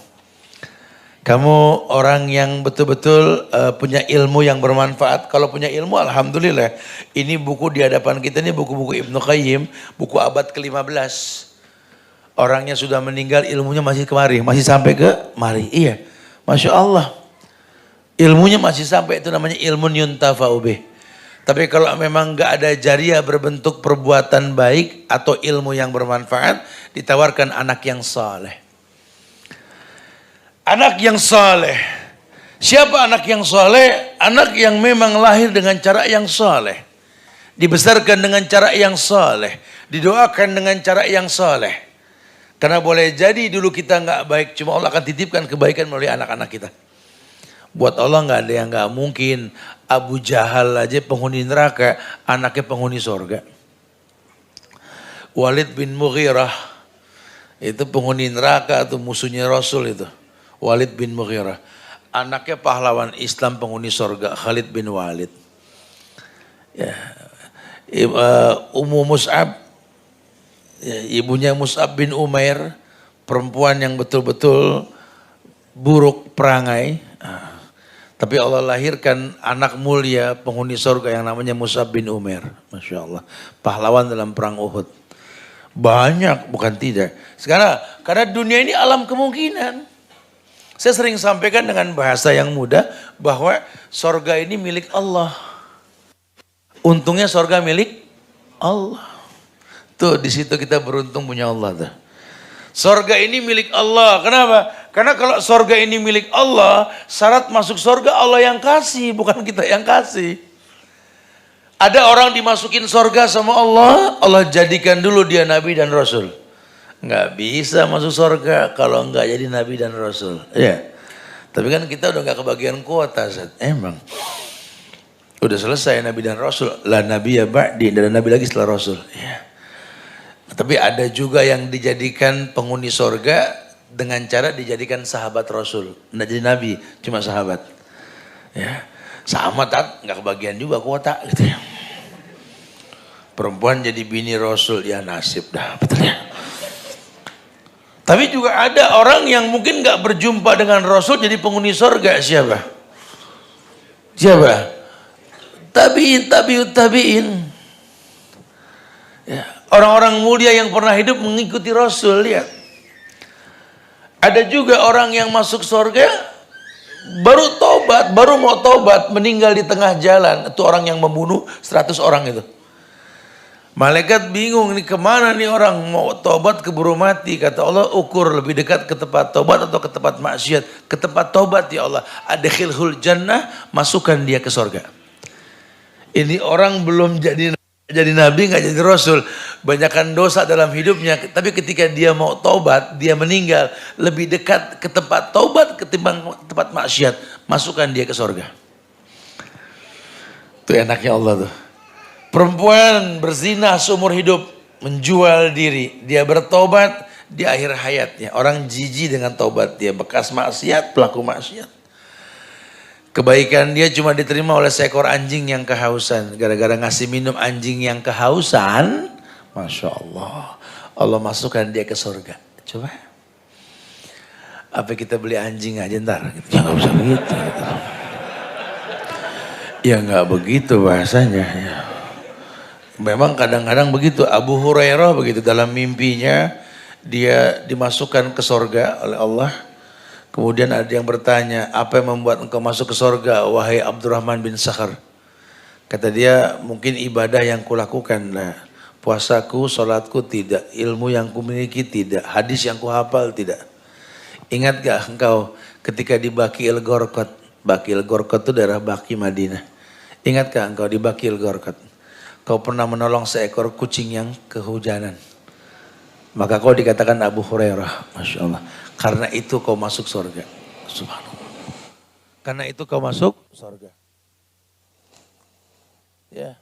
Kamu orang yang betul-betul punya ilmu yang bermanfaat. Kalau punya ilmu alhamdulillah. Ini buku di hadapan kita, ini buku-buku Ibnu Qayyim, buku abad ke-15. Orangnya sudah meninggal, ilmunya masih kemari, masih sampai ke mari. Iya, Masya Allah. Ilmunya masih sampai, itu namanya ilmu yuntafa'u bih. Tapi kalau memang gak ada jariah berbentuk perbuatan baik atau ilmu yang bermanfaat, ditawarkan anak yang saleh. Anak yang saleh. Siapa anak yang saleh? Anak yang memang lahir dengan cara yang saleh. Dibesarkan dengan cara yang saleh. Didoakan dengan cara yang saleh. Karena boleh jadi dulu kita nggak baik, cuma Allah akan titipkan kebaikan melalui anak-anak kita. Buat Allah nggak ada yang nggak mungkin. Abu Jahal aja penghuni neraka, anaknya penghuni sorga. Walid bin Mughirah itu penghuni neraka atau musuhnya Rasul itu. Walid bin Mughirah. Anaknya pahlawan Islam penghuni sorga, Khalid bin Walid. Ya. Ummu Mus'ab, ya, ibunya Mus'ab bin Umair, perempuan yang betul-betul buruk perangai. Tapi Allah lahirkan anak mulia penghuni sorga yang namanya Mus'ab bin Umair. Masya Allah. Pahlawan dalam perang Uhud. Banyak, bukan tidak. Sekarang, karena dunia ini alam kemungkinan. Saya sering sampaikan dengan bahasa yang mudah bahwa sorga ini milik Allah. Untungnya sorga milik Allah. Tuh di situ kita beruntung punya Allah tuh. Sorga ini milik Allah. Kenapa? Karena kalau sorga ini milik Allah, syarat masuk sorga Allah yang kasih, bukan kita yang kasih. Ada orang dimasukin sorga sama Allah, Allah jadikan dulu dia Nabi dan Rasul. Nggak bisa masuk sorga kalau nggak jadi Nabi dan Rasul. Ya. Tapi kan kita udah nggak kebagian kuota, Zat. Emang. Udah selesai Nabi dan Rasul. La Nabi ya ba'di, dan Nabi lagi setelah Rasul. Ya. Tapi ada juga yang dijadikan penghuni sorga dengan cara dijadikan sahabat Rasul. Nggak jadi Nabi, cuma sahabat. Ya. Sama tak, nggak kebagian juga kuota gitu ya. Perempuan jadi bini Rasul, ya nasib dah, betul ya. Tapi juga ada orang yang mungkin gak berjumpa dengan Rasul jadi penghuni sorga. Siapa? Siapa? Tabi'in. Ya. Orang-orang mulia yang pernah hidup mengikuti Rasul. Lihat. Ada juga orang yang masuk sorga baru mau tobat, meninggal di tengah jalan. Itu orang yang membunuh 100 orang itu. Malaikat bingung nih, kemana nih orang, mau tobat keburu mati. Kata Allah, ukur lebih dekat ke tempat tobat atau ke tempat maksiat. Ke tempat tobat ya Allah. Adkhilhul jannah, masukkan dia ke surga. Ini orang belum jadi nabi, nggak jadi rasul, banyakkan dosa dalam hidupnya. Tapi ketika dia mau tobat, dia meninggal, lebih dekat ke tempat tobat ketimbang tempat maksiat. Masukkan dia ke surga. Itu enaknya Allah tuh. Perempuan berzina seumur hidup, menjual diri, dia bertobat di akhir hayatnya. Orang jijik dengan tobat dia, bekas maksiat, pelaku maksiat. Kebaikan dia cuma diterima oleh seekor anjing yang kehausan. Gara-gara ngasih minum anjing yang kehausan, Masya Allah, Allah masukkan dia ke surga. Coba, apa kita beli anjing aja ntar? Ya nggak usah begitu. Ya nggak begitu bahasanya. Ya. Memang kadang-kadang begitu. Abu Hurairah begitu, dalam mimpinya dia dimasukkan ke surga oleh Allah. Kemudian ada yang bertanya, apa yang membuat engkau masuk ke surga wahai Abdurrahman bin Sakhar? Kata dia, mungkin ibadah yang kulakukan lah. Puasaku, sholatku tidak, ilmu yang kumiliki tidak, hadis yang kuhafal tidak. Ingat gak engkau ketika di Baqi' Gorqot? Baqi' Gorqot itu daerah Baqi Madinah. Ingat gak engkau di Baqi' Gorqot? Kau pernah menolong seekor kucing yang kehujanan. Maka kau dikatakan Abu Hurairah. Masya Allah. Karena itu kau masuk surga. Subhanallah. Karena itu kau masuk surga. Ya.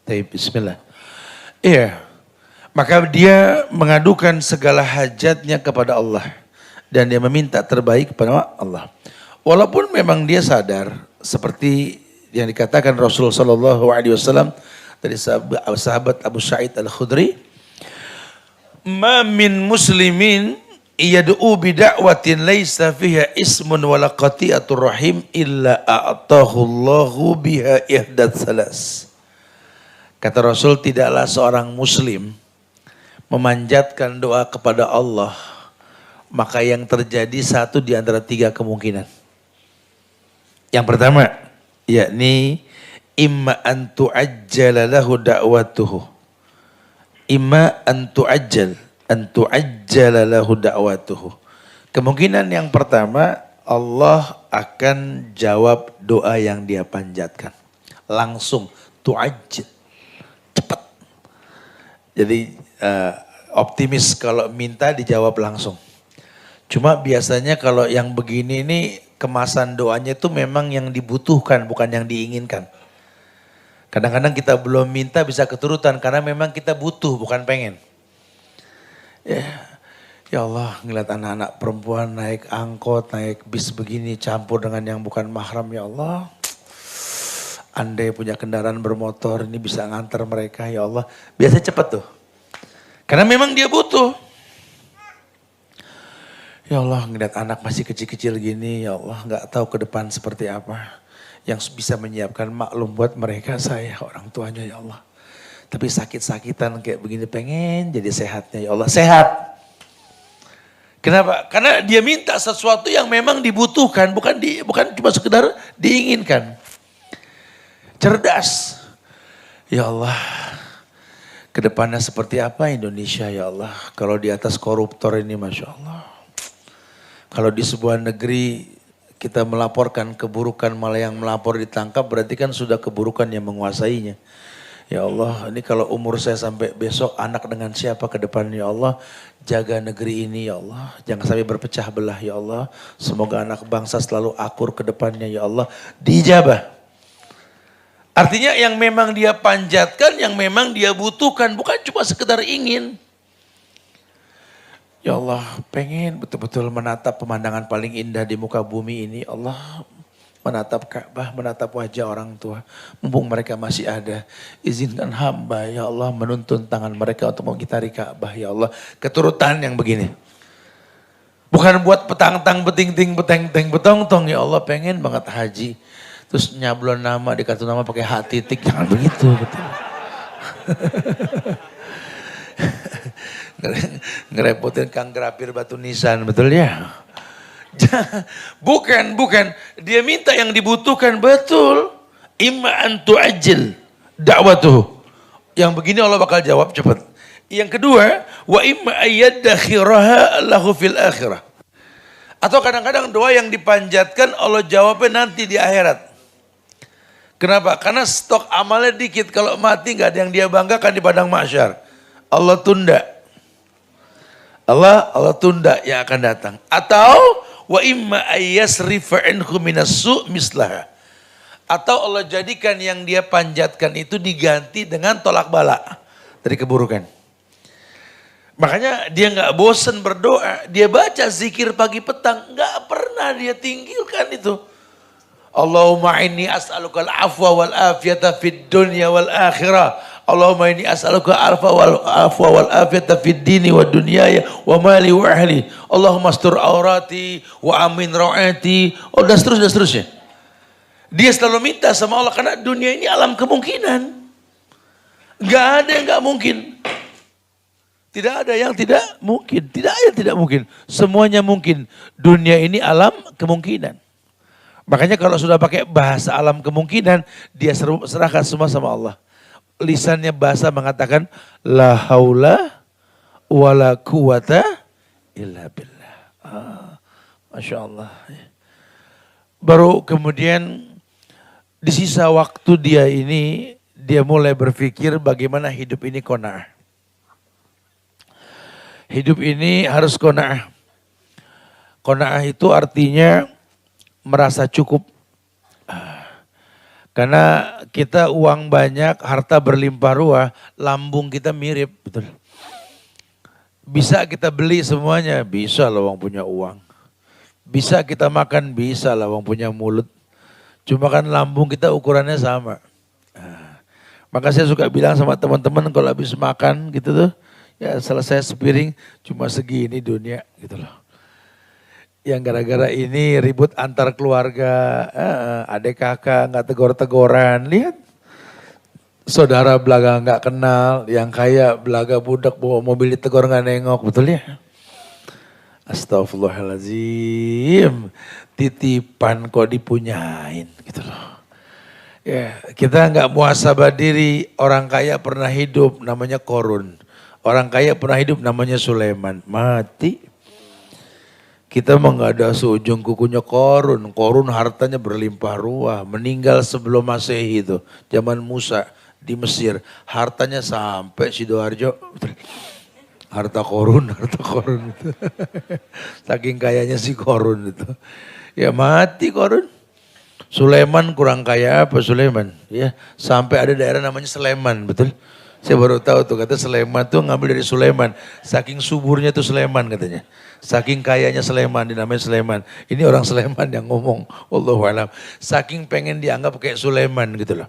Bismillah. Iya. Maka dia mengadukan segala hajatnya kepada Allah. Dan dia meminta terbaik kepada Allah. Walaupun memang dia sadar seperti yang dikatakan Rasulullah SAW dari sahabat Abu Sa'id Al-Khudri. Ma min muslimin yad'u bida'watin laisa fiha ismun wala qati'atur rahim illa a'tahu Allahu biha ihdat salas. Kata Rasul, tidaklah seorang muslim memanjatkan doa kepada Allah, maka yang terjadi satu di antara tiga kemungkinan. Yang pertama, yakni imma an tu'ajjala lahu da'watuhu. Imma an tu'ajjala lahu da'watuhu. Kemungkinan yang pertama, Allah akan jawab doa yang dia panjatkan. Langsung tu'ajjil. Cepat. Jadi optimis kalau minta dijawab langsung. Cuma biasanya kalau yang begini ini kemasan doanya itu memang yang dibutuhkan bukan yang diinginkan. Kadang-kadang kita belum minta bisa keturutan karena memang kita butuh bukan pengen. Ya Allah, ngeliat anak-anak perempuan naik angkot, naik bis begini, campur dengan yang bukan mahram, ya Allah. Andai punya kendaraan bermotor, ini bisa nganter mereka, ya Allah. Biasanya cepat tuh. Karena memang dia butuh. Ya Allah, ngeliat anak masih kecil-kecil gini, ya Allah, gak tahu ke depan seperti apa. Yang bisa menyiapkan maklum buat mereka, saya orang tuanya, ya Allah. Tapi sakit-sakitan kayak begini, pengen jadi sehatnya, ya Allah. Sehat. Kenapa? Karena dia minta sesuatu yang memang dibutuhkan, bukan cuma sekedar diinginkan. Cerdas. Ya Allah, kedepannya seperti apa Indonesia ya Allah. Kalau di atas koruptor ini Masya Allah. Kalau di sebuah negeri kita melaporkan keburukan malah yang melapor ditangkap berarti kan sudah keburukan yang menguasainya. Ya Allah, ini kalau umur saya sampai besok anak dengan siapa ke depan ya Allah. Jaga negeri ini ya Allah. Jangan sampai berpecah belah ya Allah. Semoga anak bangsa selalu akur ke depannya ya Allah. Dijabah. Artinya yang memang dia panjatkan, yang memang dia butuhkan. Bukan cuma sekedar ingin. Ya Allah, pengen betul-betul menatap pemandangan paling indah di muka bumi ini. Allah, menatap Ka'bah, menatap wajah orang tua. Mumpung mereka masih ada. Izinkan hamba ya Allah menuntun tangan mereka untuk mengitari Ka'bah ya Allah. Keturutan yang begini. Bukan buat petang-tang, beting-ting, beteng-teng, betong-tong ya Allah. Pengen banget haji. Terus nyablon nama, di kartu nama pakai hak titik. Jangan begitu. Betul. Ngerepotin Kang Grapir Batu Nisan, betul ya? Bukan. Dia minta yang dibutuhkan, betul. Imma antu ajil dakwatuh. Yang begini Allah bakal jawab cepat. Yang kedua, wa imma ayyadakhiraha lahu fil akhirah. Atau kadang-kadang doa yang dipanjatkan Allah jawabnya nanti di akhirat. Kenapa? Karena stok amalnya dikit. Kalau mati gak ada yang dia banggakan di padang mahsyar. Allah tunda. Allah tunda yang akan datang. Atau wa imma ayyasrifa anhu minassu mislaha. Atau Allah jadikan yang dia panjatkan itu diganti dengan tolak bala dari keburukan. Makanya dia gak bosan berdoa. Dia baca zikir pagi petang. Gak pernah dia tinggalkan itu. Allahumma inni as'aluka al-afwa wal afiyata fid dunya wal akhirah. Allahumma inni as'aluka al-afwa wal afiyata fid dini wa dunyaya wa mali wa ahli. Allahumma astur aurati wa amin ra'ati. Oh dan seterusnya. Dia selalu minta sama Allah karena dunia ini alam kemungkinan. Gak ada yang gak mungkin. Tidak ada yang tidak mungkin. Tidak ada yang tidak mungkin. Semuanya mungkin. Dunia ini alam kemungkinan. Makanya kalau sudah pakai bahasa alam kemungkinan, dia serahkan semua sama Allah. Lisannya bahasa mengatakan, la haula wa la quwata illa billah. Masya Allah. Baru kemudian di sisa waktu dia mulai berpikir bagaimana hidup ini qanaah. Hidup ini harus qanaah. Qanaah itu artinya merasa cukup. Karena kita uang banyak, harta berlimpah ruah, lambung kita mirip, betul. Bisa kita beli semuanya, bisa lah uang punya uang. Bisa kita makan, bisa lah uang punya mulut. Cuma kan lambung kita ukurannya sama. Maka saya suka bilang sama teman-teman kalau habis makan gitu tuh, ya selesai sepiring cuma segini dunia gitu loh. Yang gara-gara ini ribut antar keluarga, adik kakak nggak tegor-tegoran, lihat. Saudara belaga nggak kenal, yang kaya belaga budak bawa mobil ditegor nggak nengok, betul ya? Astagfirullahaladzim, titipan kok dipunyain gitu loh. Ya, kita nggak muhasabah diri, orang kaya pernah hidup namanya Korun. Orang kaya pernah hidup namanya Sulaiman, mati. Kita mah gak ada seujung kukunya Korun. Korun hartanya berlimpah ruah. Meninggal sebelum Masehi itu. Zaman Musa. di Mesir. Hartanya sampai Sidoarjo. Harta korun itu. Saking kayanya si korun itu. Ya mati korun. Sulaiman kurang kaya apa Sulaiman? Ya, sampai ada daerah namanya Sleman, betul? Saya baru tahu tuh kata Sleman tuh ngambil dari Sulaiman. Saking suburnya tuh Sleman katanya. Saking kayanya Sleman dinamanya Sleman. Ini orang Sleman yang ngomong. Wallahu alam. Saking pengen dianggap kayak Sulaiman gitu loh.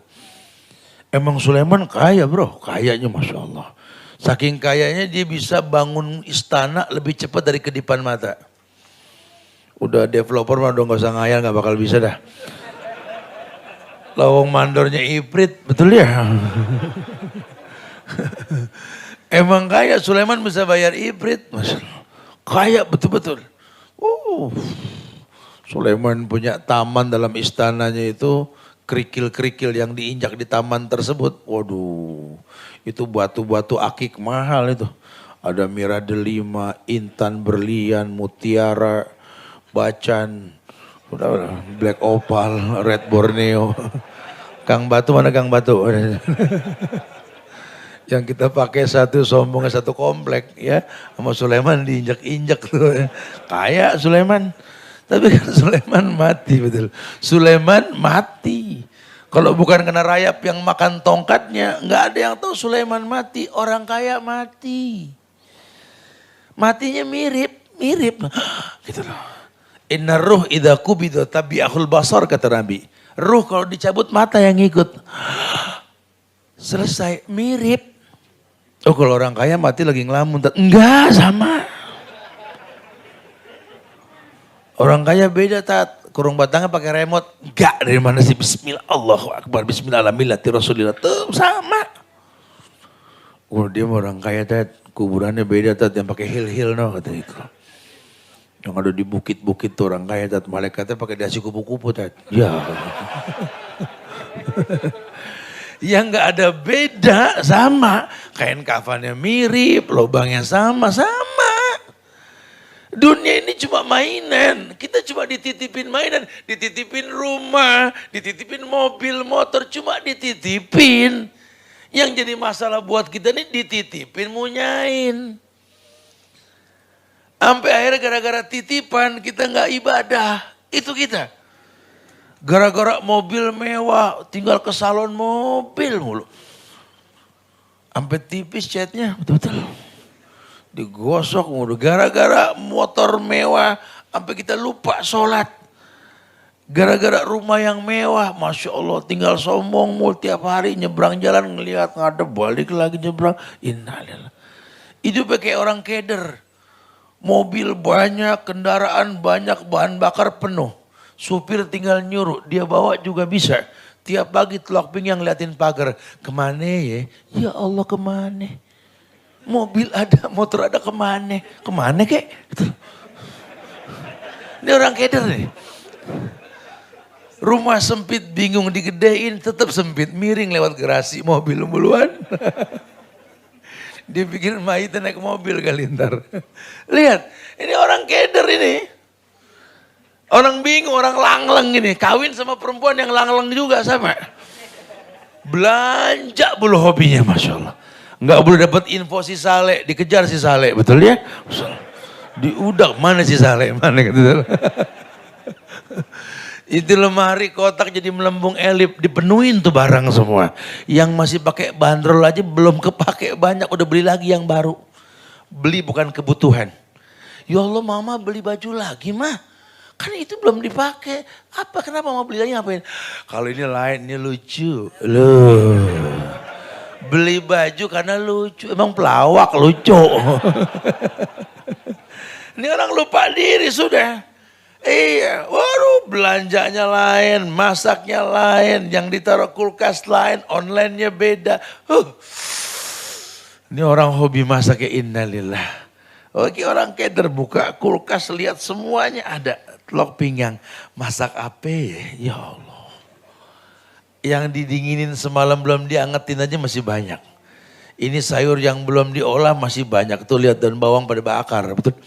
Emang Sulaiman kaya bro, kayanya Masya Allah. Saking kayanya dia bisa bangun istana lebih cepat dari kedipan mata. Udah developer mah udah gak usah ngayal, gak bakal bisa dah. Lawang mandornya Iprit, betul ya? Emang kaya, Sulaiman bisa bayar Iprit. Masya Allah. Kaya betul-betul. Sulaiman punya taman dalam istananya itu, kerikil-kerikil yang diinjak di taman tersebut. Waduh, itu batu-batu akik mahal itu. Ada mira delima, intan berlian, mutiara, bacan, udah black opal, red borneo. Kang Batu mana Kang Batu? Yang kita pakai satu sombongnya satu komplek ya. Sama Sulaiman diinjak-injak tuh. Kaya Sulaiman. Tapi kan Sulaiman mati betul. Sulaiman mati. Kalau bukan kena rayap yang makan tongkatnya, nggak ada yang tahu Sulaiman mati. Orang kaya mati. Matinya mirip. Gitu loh. Inna ruh idha kubido tabi'ahul basar kata Nabi. Ruh kalau dicabut mata yang ngikut. Selesai, mirip. Oh kalau orang kaya mati lagi ngelamun. Enggak sama. Orang kaya beda tat. Kurung batangnya pakai remote. Enggak dari mana sih bismillah Allahu akbar. Bismillah alhamdulillah Rasulillah. Tuh sama. Oh dia orang kaya tat. Kuburannya beda tat. Yang pakai hil-hil no kata itu. Yang ada di bukit-bukit tuh orang kaya tat. Malaikatnya pakai dasi kupu-kupu tat. Ya. Yang nggak ada beda sama. Kain kafannya mirip, lubangnya sama. Dunia ini cuma mainan. Kita cuma dititipin mainan. Dititipin rumah, dititipin mobil, motor. Cuma dititipin. Yang jadi masalah buat kita ini dititipin munyain. Sampai akhirnya gara-gara titipan kita nggak ibadah. Itu kita. Gara-gara mobil mewah, tinggal ke salon mobil mulu. Sampai tipis catnya, betul-betul. Digosok mulu. Gara-gara motor mewah, sampai kita lupa sholat. Gara-gara rumah yang mewah, Masya Allah tinggal sombong mulu tiap hari. Nyebrang jalan ngelihat ngadep, balik lagi nyebrang. Innalillah. Itu pakai orang keder. Mobil banyak, kendaraan banyak, bahan bakar penuh. Supir tinggal nyuruh, dia bawa juga bisa. Tiap pagi telok pinggang liatin pagar. Kemana ya? Ya Allah kemana? Mobil ada, motor ada kemana? Kemana kek? Ini orang keder nih. Rumah sempit bingung digedein, tetap sempit. Miring lewat gerasi mobil muluan. Dia pikir mayitnya naik mobil kali ntar. Lihat, ini orang keder ini. Orang bingung, orang langleng ini. Kawin sama perempuan yang langleng juga sama. Belanja bulu hobinya Masya Allah. Nggak boleh dapat info si Saleh, dikejar si Saleh, betul ya? Diudak, mana si Saleh, mana gitu. Itu lemari kotak jadi melembung elip, dipenuhin tuh barang semua. Yang masih pakai bandrol aja belum kepake banyak, udah beli lagi yang baru. Beli bukan kebutuhan. Ya Allah mama beli baju lagi mah. Kan itu belum dipakai. Apa kenapa mau beli lagi ngapain? Kalau ini lain, ini lucu. Loh. Beli baju karena lucu. Emang pelawak lucu. Ini orang lupa diri sudah. Iya, waduh belanjanya lain, masaknya lain, yang ditaruh kulkas lain, online-nya beda. Ini orang hobi masak ya innalillah. Oke orang keder buka kulkas lihat semuanya ada. Telok pinggang, masak apa ya Allah. Yang didinginin semalam belum diangetin aja masih banyak. Ini sayur yang belum diolah masih banyak. Tuh lihat daun bawang pada bakar, betul.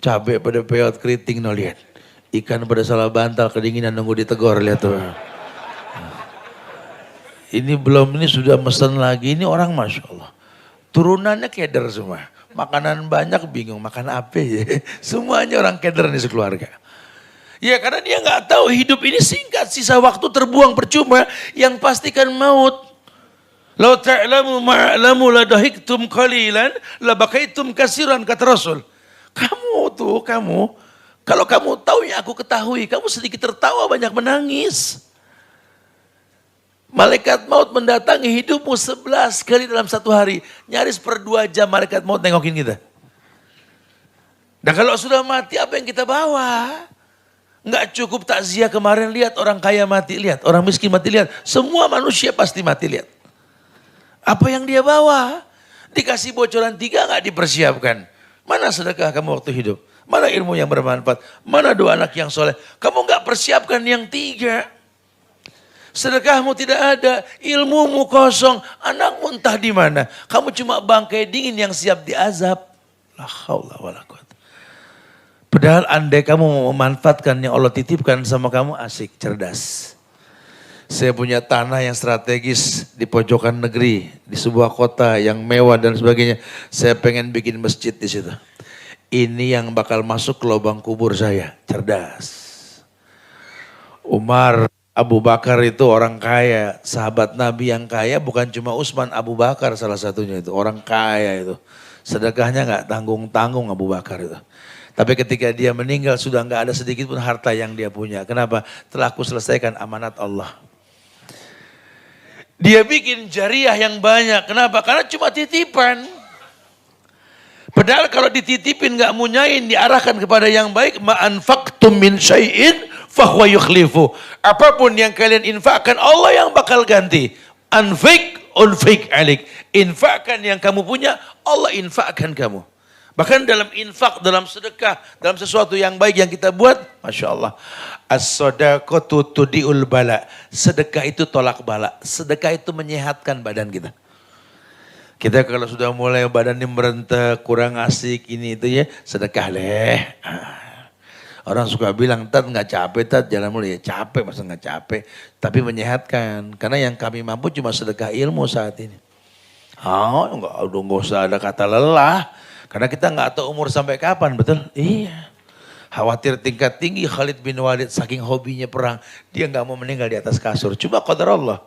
Cabai pada peot keriting no lihat. Ikan pada salah bantal kedinginan nunggu ditegor lihat tuh. Ini belum, ini sudah mesen lagi. Ini orang Masya Allah. Turunannya keder semua. Makanan banyak bingung makan apa ya. Semuanya orang keder nih sekeluarga. Ya karena dia nggak tahu hidup ini singkat. Sisa waktu terbuang percuma. Yang pastikan maut. Lau ta'lamu ma'lamu ladahiktum qalilan labakaitum kasiran, kata Rasul. Kamu. Kalau kamu tahu yang aku ketahui, kamu sedikit tertawa banyak menangis. Malaikat maut mendatangi hidupmu 11 kali dalam satu hari. Nyaris per 2 jam malaikat maut nengokin kita. Dan kalau sudah mati apa yang kita bawa? Nggak cukup takziah kemarin, lihat orang kaya mati, lihat orang miskin mati, lihat. Semua manusia pasti mati, lihat. Apa yang dia bawa? Dikasih bocoran 3 nggak dipersiapkan. Mana sedekah kamu waktu hidup? Mana ilmu yang bermanfaat? Mana doa anak yang soleh? Kamu nggak persiapkan yang 3. Sedekahmu tidak ada, ilmumu kosong, anakmu entah di mana. Kamu cuma bangkai dingin yang siap diazab. La haula wala quwata. Padahal andai kamu memanfaatkan yang Allah titipkan sama kamu, asik, cerdas. Saya punya tanah yang strategis di pojokan negeri, di sebuah kota yang mewah dan sebagainya. Saya pengen bikin masjid di situ. Ini yang bakal masuk ke lubang kubur saya, cerdas. Umar Abu Bakar itu orang kaya, sahabat Nabi yang kaya, bukan cuma Utsman, Abu Bakar salah satunya itu, orang kaya itu. Sedekahnya nggak tanggung-tanggung Abu Bakar itu. Tapi ketika dia meninggal sudah nggak ada sedikit pun harta yang dia punya. Kenapa? Telah aku selesaikan amanat Allah. Dia bikin jariah yang banyak. Kenapa? Karena cuma titipan. Padahal kalau dititipin nggak munyain, diarahkan kepada yang baik, ma'anfaqtum min syai'in fahuwa yukhlifu. Apapun yang kalian infakkan, Allah yang bakal ganti. Unfik alik. Infakkan yang kamu punya, Allah infakkan kamu. Bahkan dalam infak, dalam sedekah, dalam sesuatu yang baik yang kita buat, Masya Allah. As-sadaqatu tudi'ul bala. Sedekah itu tolak bala. Sedekah itu menyehatkan badan kita. Kita kalau sudah mulai badannya merentek, kurang asik, ini itu ya, sedekah deh. Orang suka bilang, Tat nggak capek, Tat jalan mulai, ya capek, masa nggak capek. Tapi menyehatkan, karena yang kami mampu cuma sedekah ilmu saat ini. Oh, nggak usah ada kata lelah. Karena kita nggak tahu umur sampai kapan, betul? Iya. Khawatir tingkat tinggi Khalid bin Walid saking hobinya perang. Dia nggak mau meninggal di atas kasur. Cuma qadar Allah.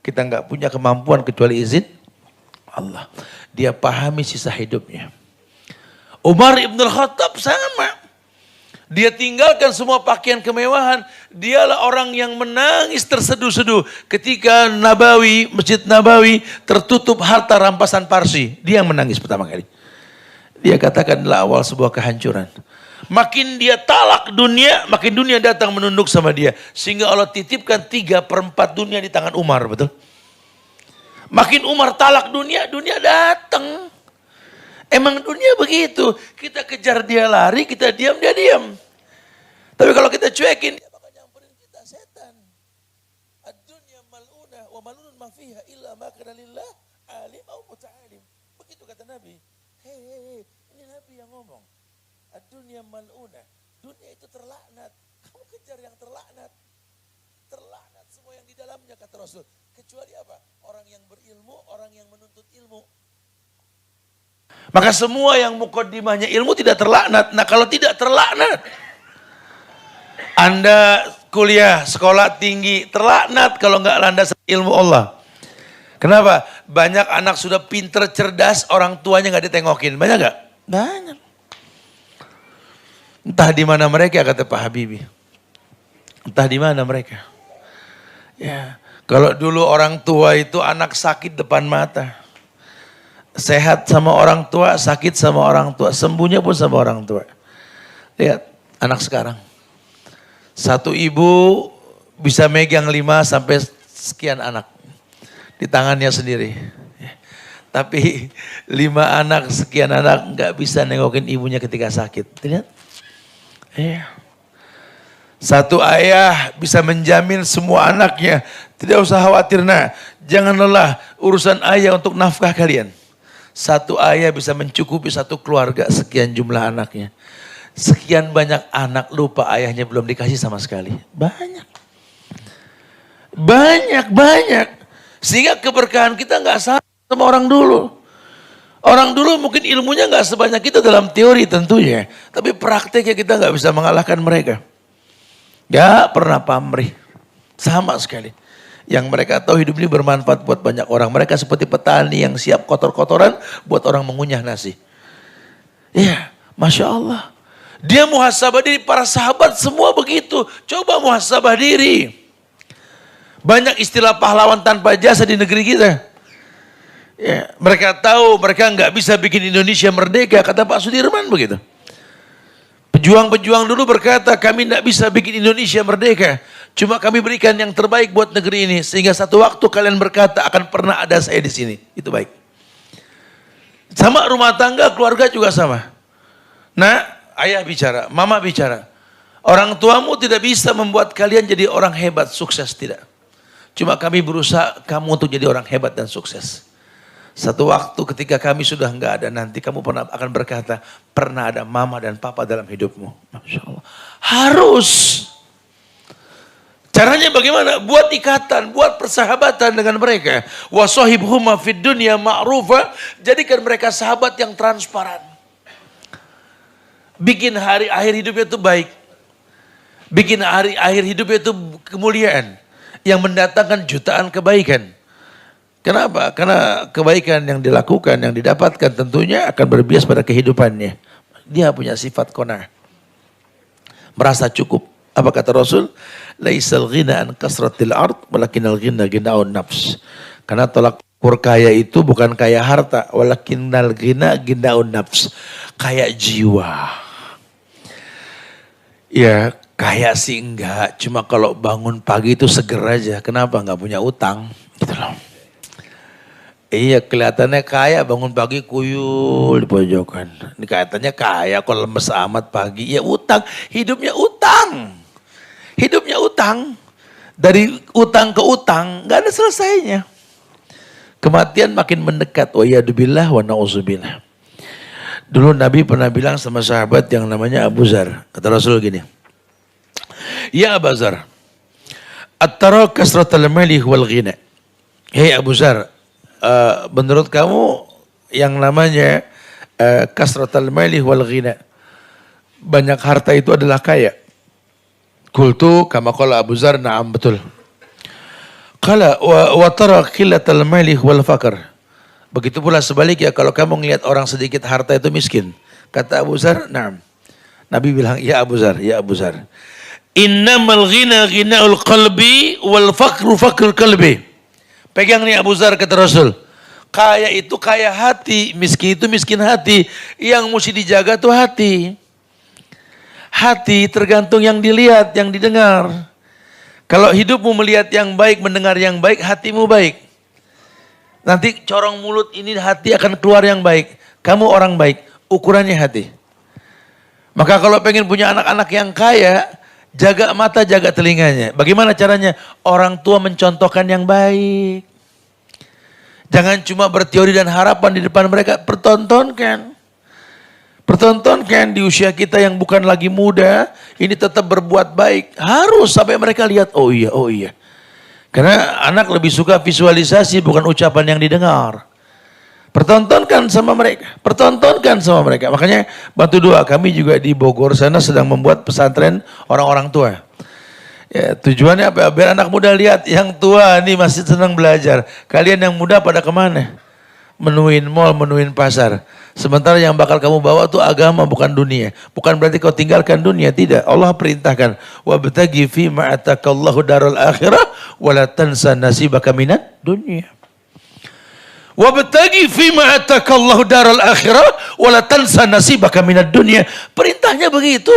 Kita nggak punya kemampuan kecuali izin Allah. Dia pahami sisa hidupnya. Umar ibn al-Khattab sama. Dia tinggalkan semua pakaian kemewahan. Dialah orang yang menangis terseduh-seduh ketika Nabawi, Masjid Nabawi tertutup harta rampasan Parsi. Dia yang menangis pertama kali. Dia katakan adalah awal sebuah kehancuran. Makin dia talak dunia, makin dunia datang menunduk sama dia. Sehingga Allah titipkan 3/4 dunia di tangan Umar, betul? Makin Umar talak dunia, dunia datang. Emang dunia begitu. Kita kejar dia lari, kita diam, dia diam. Tapi kalau kita cuekin, dia bakal nyamperin kita, setan. Ad-dunya mal'unah wa mal'unun ma fiha illa ma kana lillah alim au muta'alim. Begitu kata Nabi. Hei, ini Nabi yang ngomong. Ad-dunya mal'unah. Dunia itu terlaknat. Kamu kejar yang terlaknat. Terlaknat semua yang di dalamnya, kata Rasul. Kecuali apa? Orang yang berilmu, orang yang menuntut ilmu. Maka semua yang mukaddimahnya ilmu tidak terlaknat. Nah kalau tidak terlaknat, Anda kuliah, sekolah tinggi, terlaknat kalau nggak landasan ilmu Allah. Kenapa? Banyak anak sudah pinter, cerdas, orang tuanya nggak ditengokin. Banyak nggak? Banyak. Entah di mana mereka, kata Pak Habibie. Entah di mana mereka. Ya, kalau dulu orang tua itu anak sakit depan mata. Sehat sama orang tua, sakit sama orang tua, sembuhnya pun sama orang tua. Lihat anak sekarang. Satu ibu bisa megang 5 sampai sekian anak di tangannya sendiri. Tapi 5 anak, sekian anak nggak bisa nengokin ibunya ketika sakit. Lihat. Satu ayah bisa menjamin semua anaknya. Tidak usah khawatir, nah, jangan lelah urusan ayah untuk nafkah kalian. Satu ayah bisa mencukupi satu keluarga sekian jumlah anaknya. Sekian banyak anak lupa ayahnya belum dikasih sama sekali. Banyak. Sehingga keberkahan kita nggak sama orang dulu. Orang dulu mungkin ilmunya nggak sebanyak kita dalam teori tentunya. Tapi prakteknya kita nggak bisa mengalahkan mereka. Gak pernah pamrih. Sama sekali. Yang mereka tahu hidup ini bermanfaat buat banyak orang. Mereka seperti petani yang siap kotor-kotoran buat orang mengunyah nasi. Iya, Masya Allah. Dia muhasabah diri, para sahabat semua begitu. Coba muhasabah diri. Banyak istilah pahlawan tanpa jasa di negeri kita. Ya, mereka tahu mereka nggak bisa bikin Indonesia merdeka, kata Pak Sudirman begitu. Pejuang-pejuang dulu berkata, kami tidak bisa bikin Indonesia merdeka. Cuma kami berikan yang terbaik buat negeri ini. Sehingga satu waktu kalian berkata, akan pernah ada saya di sini. Itu baik. Sama rumah tangga, keluarga juga sama. Nah, ayah bicara, mama bicara. Orang tuamu tidak bisa membuat kalian jadi orang hebat, sukses, tidak. Cuma kami berusaha kamu untuk jadi orang hebat dan sukses. Satu waktu ketika kami sudah enggak ada, nanti kamu akan berkata, pernah ada mama dan papa dalam hidupmu. Masya Allah. Harus. Caranya bagaimana? Buat ikatan, buat persahabatan dengan mereka. Wasahibhuma fid dunya ma'rufa. Jadikan mereka sahabat yang transparan. Bikin hari akhir hidupnya itu baik. Bikin hari akhir hidupnya itu kemuliaan. Yang mendatangkan jutaan kebaikan. Kenapa? Karena kebaikan yang dilakukan, yang didapatkan tentunya akan berbias pada kehidupannya. Dia punya sifat qanaah. Merasa cukup. Apa kata Rasul? Laisal ghina an kasratil ard, walakinal ghina ghinaun nafs. Karena tolak ukur kaya itu bukan kaya harta, walakinal ghina ghinaun nafs. Kaya jiwa. Ya, kaya sih enggak. Cuma kalau bangun pagi itu seger aja. Kenapa? Enggak punya utang. Gitu loh. Iya, kelihatannya kaya, bangun pagi kuyul di pojokan. Ini kelihatannya kaya, kok lemes amat pagi. Ya utang, hidupnya utang. Hidupnya utang. Dari utang ke utang, gak ada selesainya. Kematian makin mendekat. Wa yadubillah wa na'udzubillah. Dulu Nabi pernah bilang sama sahabat yang namanya Abu Zar. Kata Rasul gini. Ya Abu Zar, at-tara kasratal malih wal ghina. Hei Abu Zar, menurut kamu yang namanya kasratal malih wal ghina, banyak harta itu adalah kaya? Qultu kama qala Abu Zar, na'am, betul. Qala wa tara qillatal malih wal faqr. Begitu pula sebaliknya, kalau kamu ngelihat orang sedikit harta itu miskin. Kata Abu Zar, na'am. Nabi bilang, ya Abu Zar, ya Abu Zar. Innamal ghina ghina'ul qalbi wal faqru faqrul qalbi. Pegang nih Abu Zar, kata Rasul. Kaya itu kaya hati, miskin itu miskin hati. Yang mesti dijaga tuh hati. Hati tergantung yang dilihat, yang didengar. Kalau hidupmu melihat yang baik, mendengar yang baik, hatimu baik. Nanti corong mulut ini hati akan keluar yang baik. Kamu orang baik, ukurannya hati. Maka kalau pengen punya anak-anak yang kaya, jaga mata, jaga telinganya. Bagaimana caranya? Orang tua mencontohkan yang baik. Jangan cuma berteori dan harapan di depan mereka. Pertontonkan. Pertontonkan di usia kita yang bukan lagi muda. Ini tetap berbuat baik. Harus sampai mereka lihat, oh iya, oh iya. Karena anak lebih suka visualisasi bukan ucapan yang didengar. Pertontonkan sama mereka. Pertontonkan sama mereka. Makanya bantu doa. Kami juga di Bogor sana sedang membuat pesantren orang-orang tua. Ya, tujuannya apa? Biar anak muda lihat yang tua ini masih senang belajar. Kalian yang muda pada kemana? Menuin mall, menuin pasar. Sementara yang bakal kamu bawa itu agama, bukan dunia. Bukan berarti kau tinggalkan dunia, tidak. Allah perintahkan, wabtaghi fima atakallahu darul akhirah wala tansa nasibaka minad dunya. Wabtaghi fima atakallahu darul akhirah wala tansa nasibaka minad dunya. Perintahnya begitu.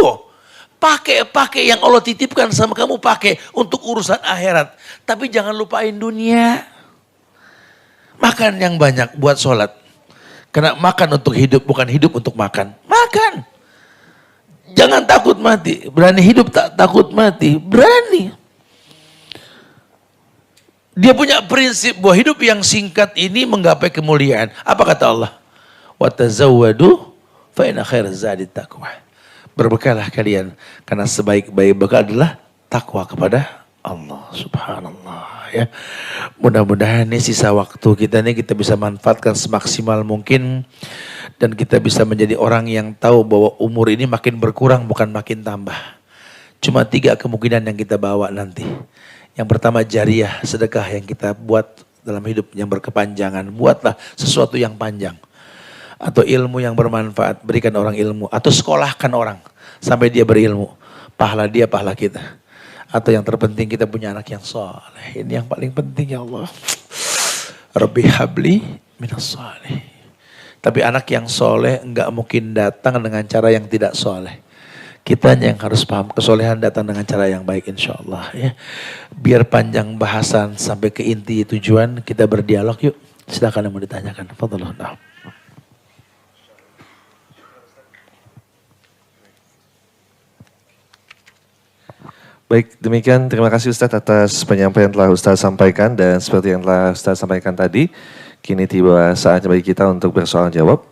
Pakai yang Allah titipkan sama kamu, pakai untuk urusan akhirat. Tapi jangan lupain dunia. Makan yang banyak buat sholat. Karena makan untuk hidup, bukan hidup untuk makan. Makan. Jangan takut mati. Berani hidup, tak takut mati. Berani. Dia punya prinsip bahwa hidup yang singkat ini menggapai kemuliaan. Apa kata Allah? Wa tazawwadu fa inna khairaz zadi taqwa. Berbekallah kalian, karena sebaik-baik bekal adalah takwa kepada Allah, subhanallah ya. Mudah-mudahan nih sisa waktu kita nih kita bisa manfaatkan semaksimal mungkin. Dan kita bisa menjadi orang yang tahu bahwa umur ini makin berkurang bukan makin tambah. Cuma 3 kemungkinan yang kita bawa nanti. Yang pertama jariah, sedekah yang kita buat dalam hidup yang berkepanjangan. Buatlah sesuatu yang panjang. Atau ilmu yang bermanfaat, berikan orang ilmu. Atau sekolahkan orang sampai dia berilmu. Pahala dia, pahala kita. Atau yang terpenting kita punya anak yang soleh. Ini yang paling penting ya Allah. Rabbi habli minas soleh. Tapi anak yang soleh enggak mungkin datang dengan cara yang tidak soleh. Kita yang harus paham kesolehan datang dengan cara yang baik insya Allah ya. Biar panjang bahasan sampai ke inti tujuan kita berdialog yuk. Silakan yang mau ditanyakan. Fadhillah. Baik, demikian terima kasih Ustadz atas penyampaian yang telah Ustadz sampaikan dan seperti yang telah Ustadz sampaikan tadi, kini tiba saatnya bagi kita untuk bersoal jawab.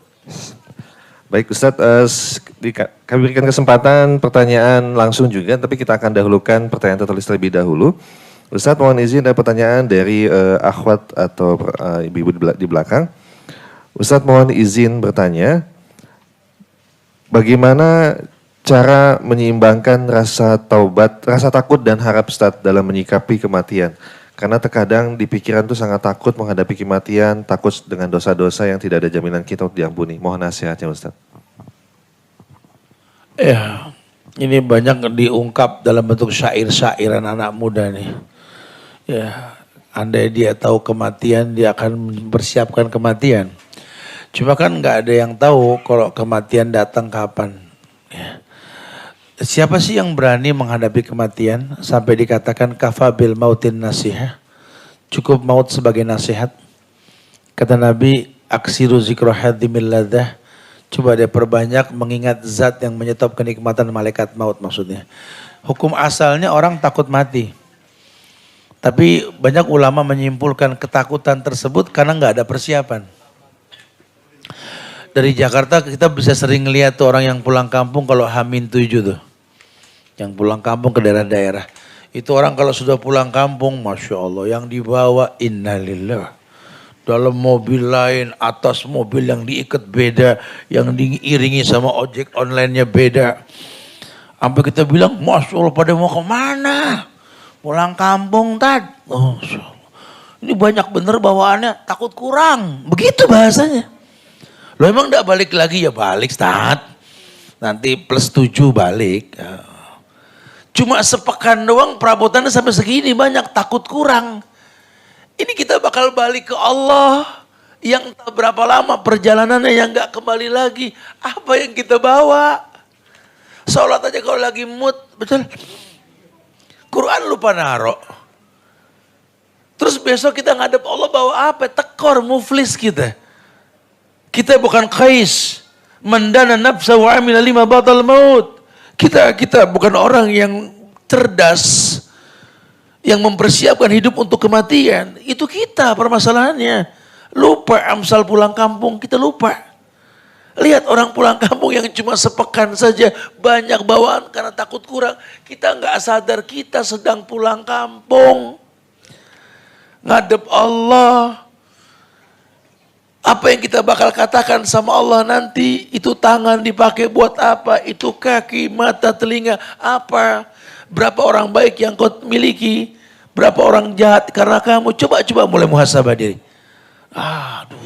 Baik Ustadz, kami berikan kesempatan pertanyaan langsung juga, tapi kita akan dahulukan pertanyaan tertulis terlebih dahulu. Ustadz mohon izin ada pertanyaan dari akhwat atau ibu-ibu di belakang. Ustadz mohon izin bertanya, bagaimana cara menyeimbangkan rasa taubat, rasa takut dan harap Ustadz dalam menyikapi kematian? Karena terkadang di pikiran tuh sangat takut menghadapi kematian, takut dengan dosa-dosa yang tidak ada jaminan kita untuk diampuni. Mohon nasihatnya Ustadz. Ya, ini banyak diungkap dalam bentuk syair-syairan anak muda nih. Ya, andai dia tahu kematian, dia akan mempersiapkan kematian. Cuma kan nggak ada yang tahu kalau kematian datang kapan. Ya. Siapa sih yang berani menghadapi kematian sampai dikatakan kafabil mautin nasihah? Cukup maut sebagai nasihat. Kata Nabi, aksiru zikra hadimil ladah. Coba dia perbanyak mengingat zat yang menyetop kenikmatan malaikat maut maksudnya. Hukum asalnya orang takut mati. Tapi banyak ulama menyimpulkan ketakutan tersebut karena nggak ada persiapan. Dari Jakarta kita bisa sering lihat tuh orang yang pulang kampung kalau H-7 tuh. Yang pulang kampung ke daerah-daerah. Itu orang kalau sudah pulang kampung, Masya Allah, yang dibawa innalillah. Dalam mobil lain, atas mobil yang diikat beda, yang diiringi sama ojek online-nya beda. Sampai kita bilang, Masya Allah pada mau kemana? Pulang kampung Tad. Oh, Masya Allah. Ini banyak bener bawaannya, takut kurang. Begitu bahasanya. Lo emang gak balik lagi? Ya balik Tad. Nanti plus 7 balik. Cuma sepekan doang perabotannya sampai segini banyak, takut kurang. Ini kita bakal balik ke Allah yang tak berapa lama perjalanannya yang gak kembali lagi. Apa yang kita bawa? Sholat aja kalau lagi mood, betul? Quran lupa naro. Terus besok kita ngadep Allah bawa apa? Tekor, muflis kita. Kita bukan qais. Mendana nafsa wa amila lima batal maut. Kita bukan orang yang cerdas, yang mempersiapkan hidup untuk kematian. Itu kita permasalahannya. Lupa Amsal pulang kampung, kita lupa. Lihat orang pulang kampung yang cuma sepekan saja banyak bawaan karena takut kurang. Kita nggak sadar kita sedang pulang kampung. Ngadep Allah. Apa yang kita bakal katakan sama Allah nanti, itu tangan dipakai buat apa, itu kaki, mata, telinga, apa. Berapa orang baik yang kau miliki, berapa orang jahat karena kamu. Coba mulai muhasabah diri. Aduh,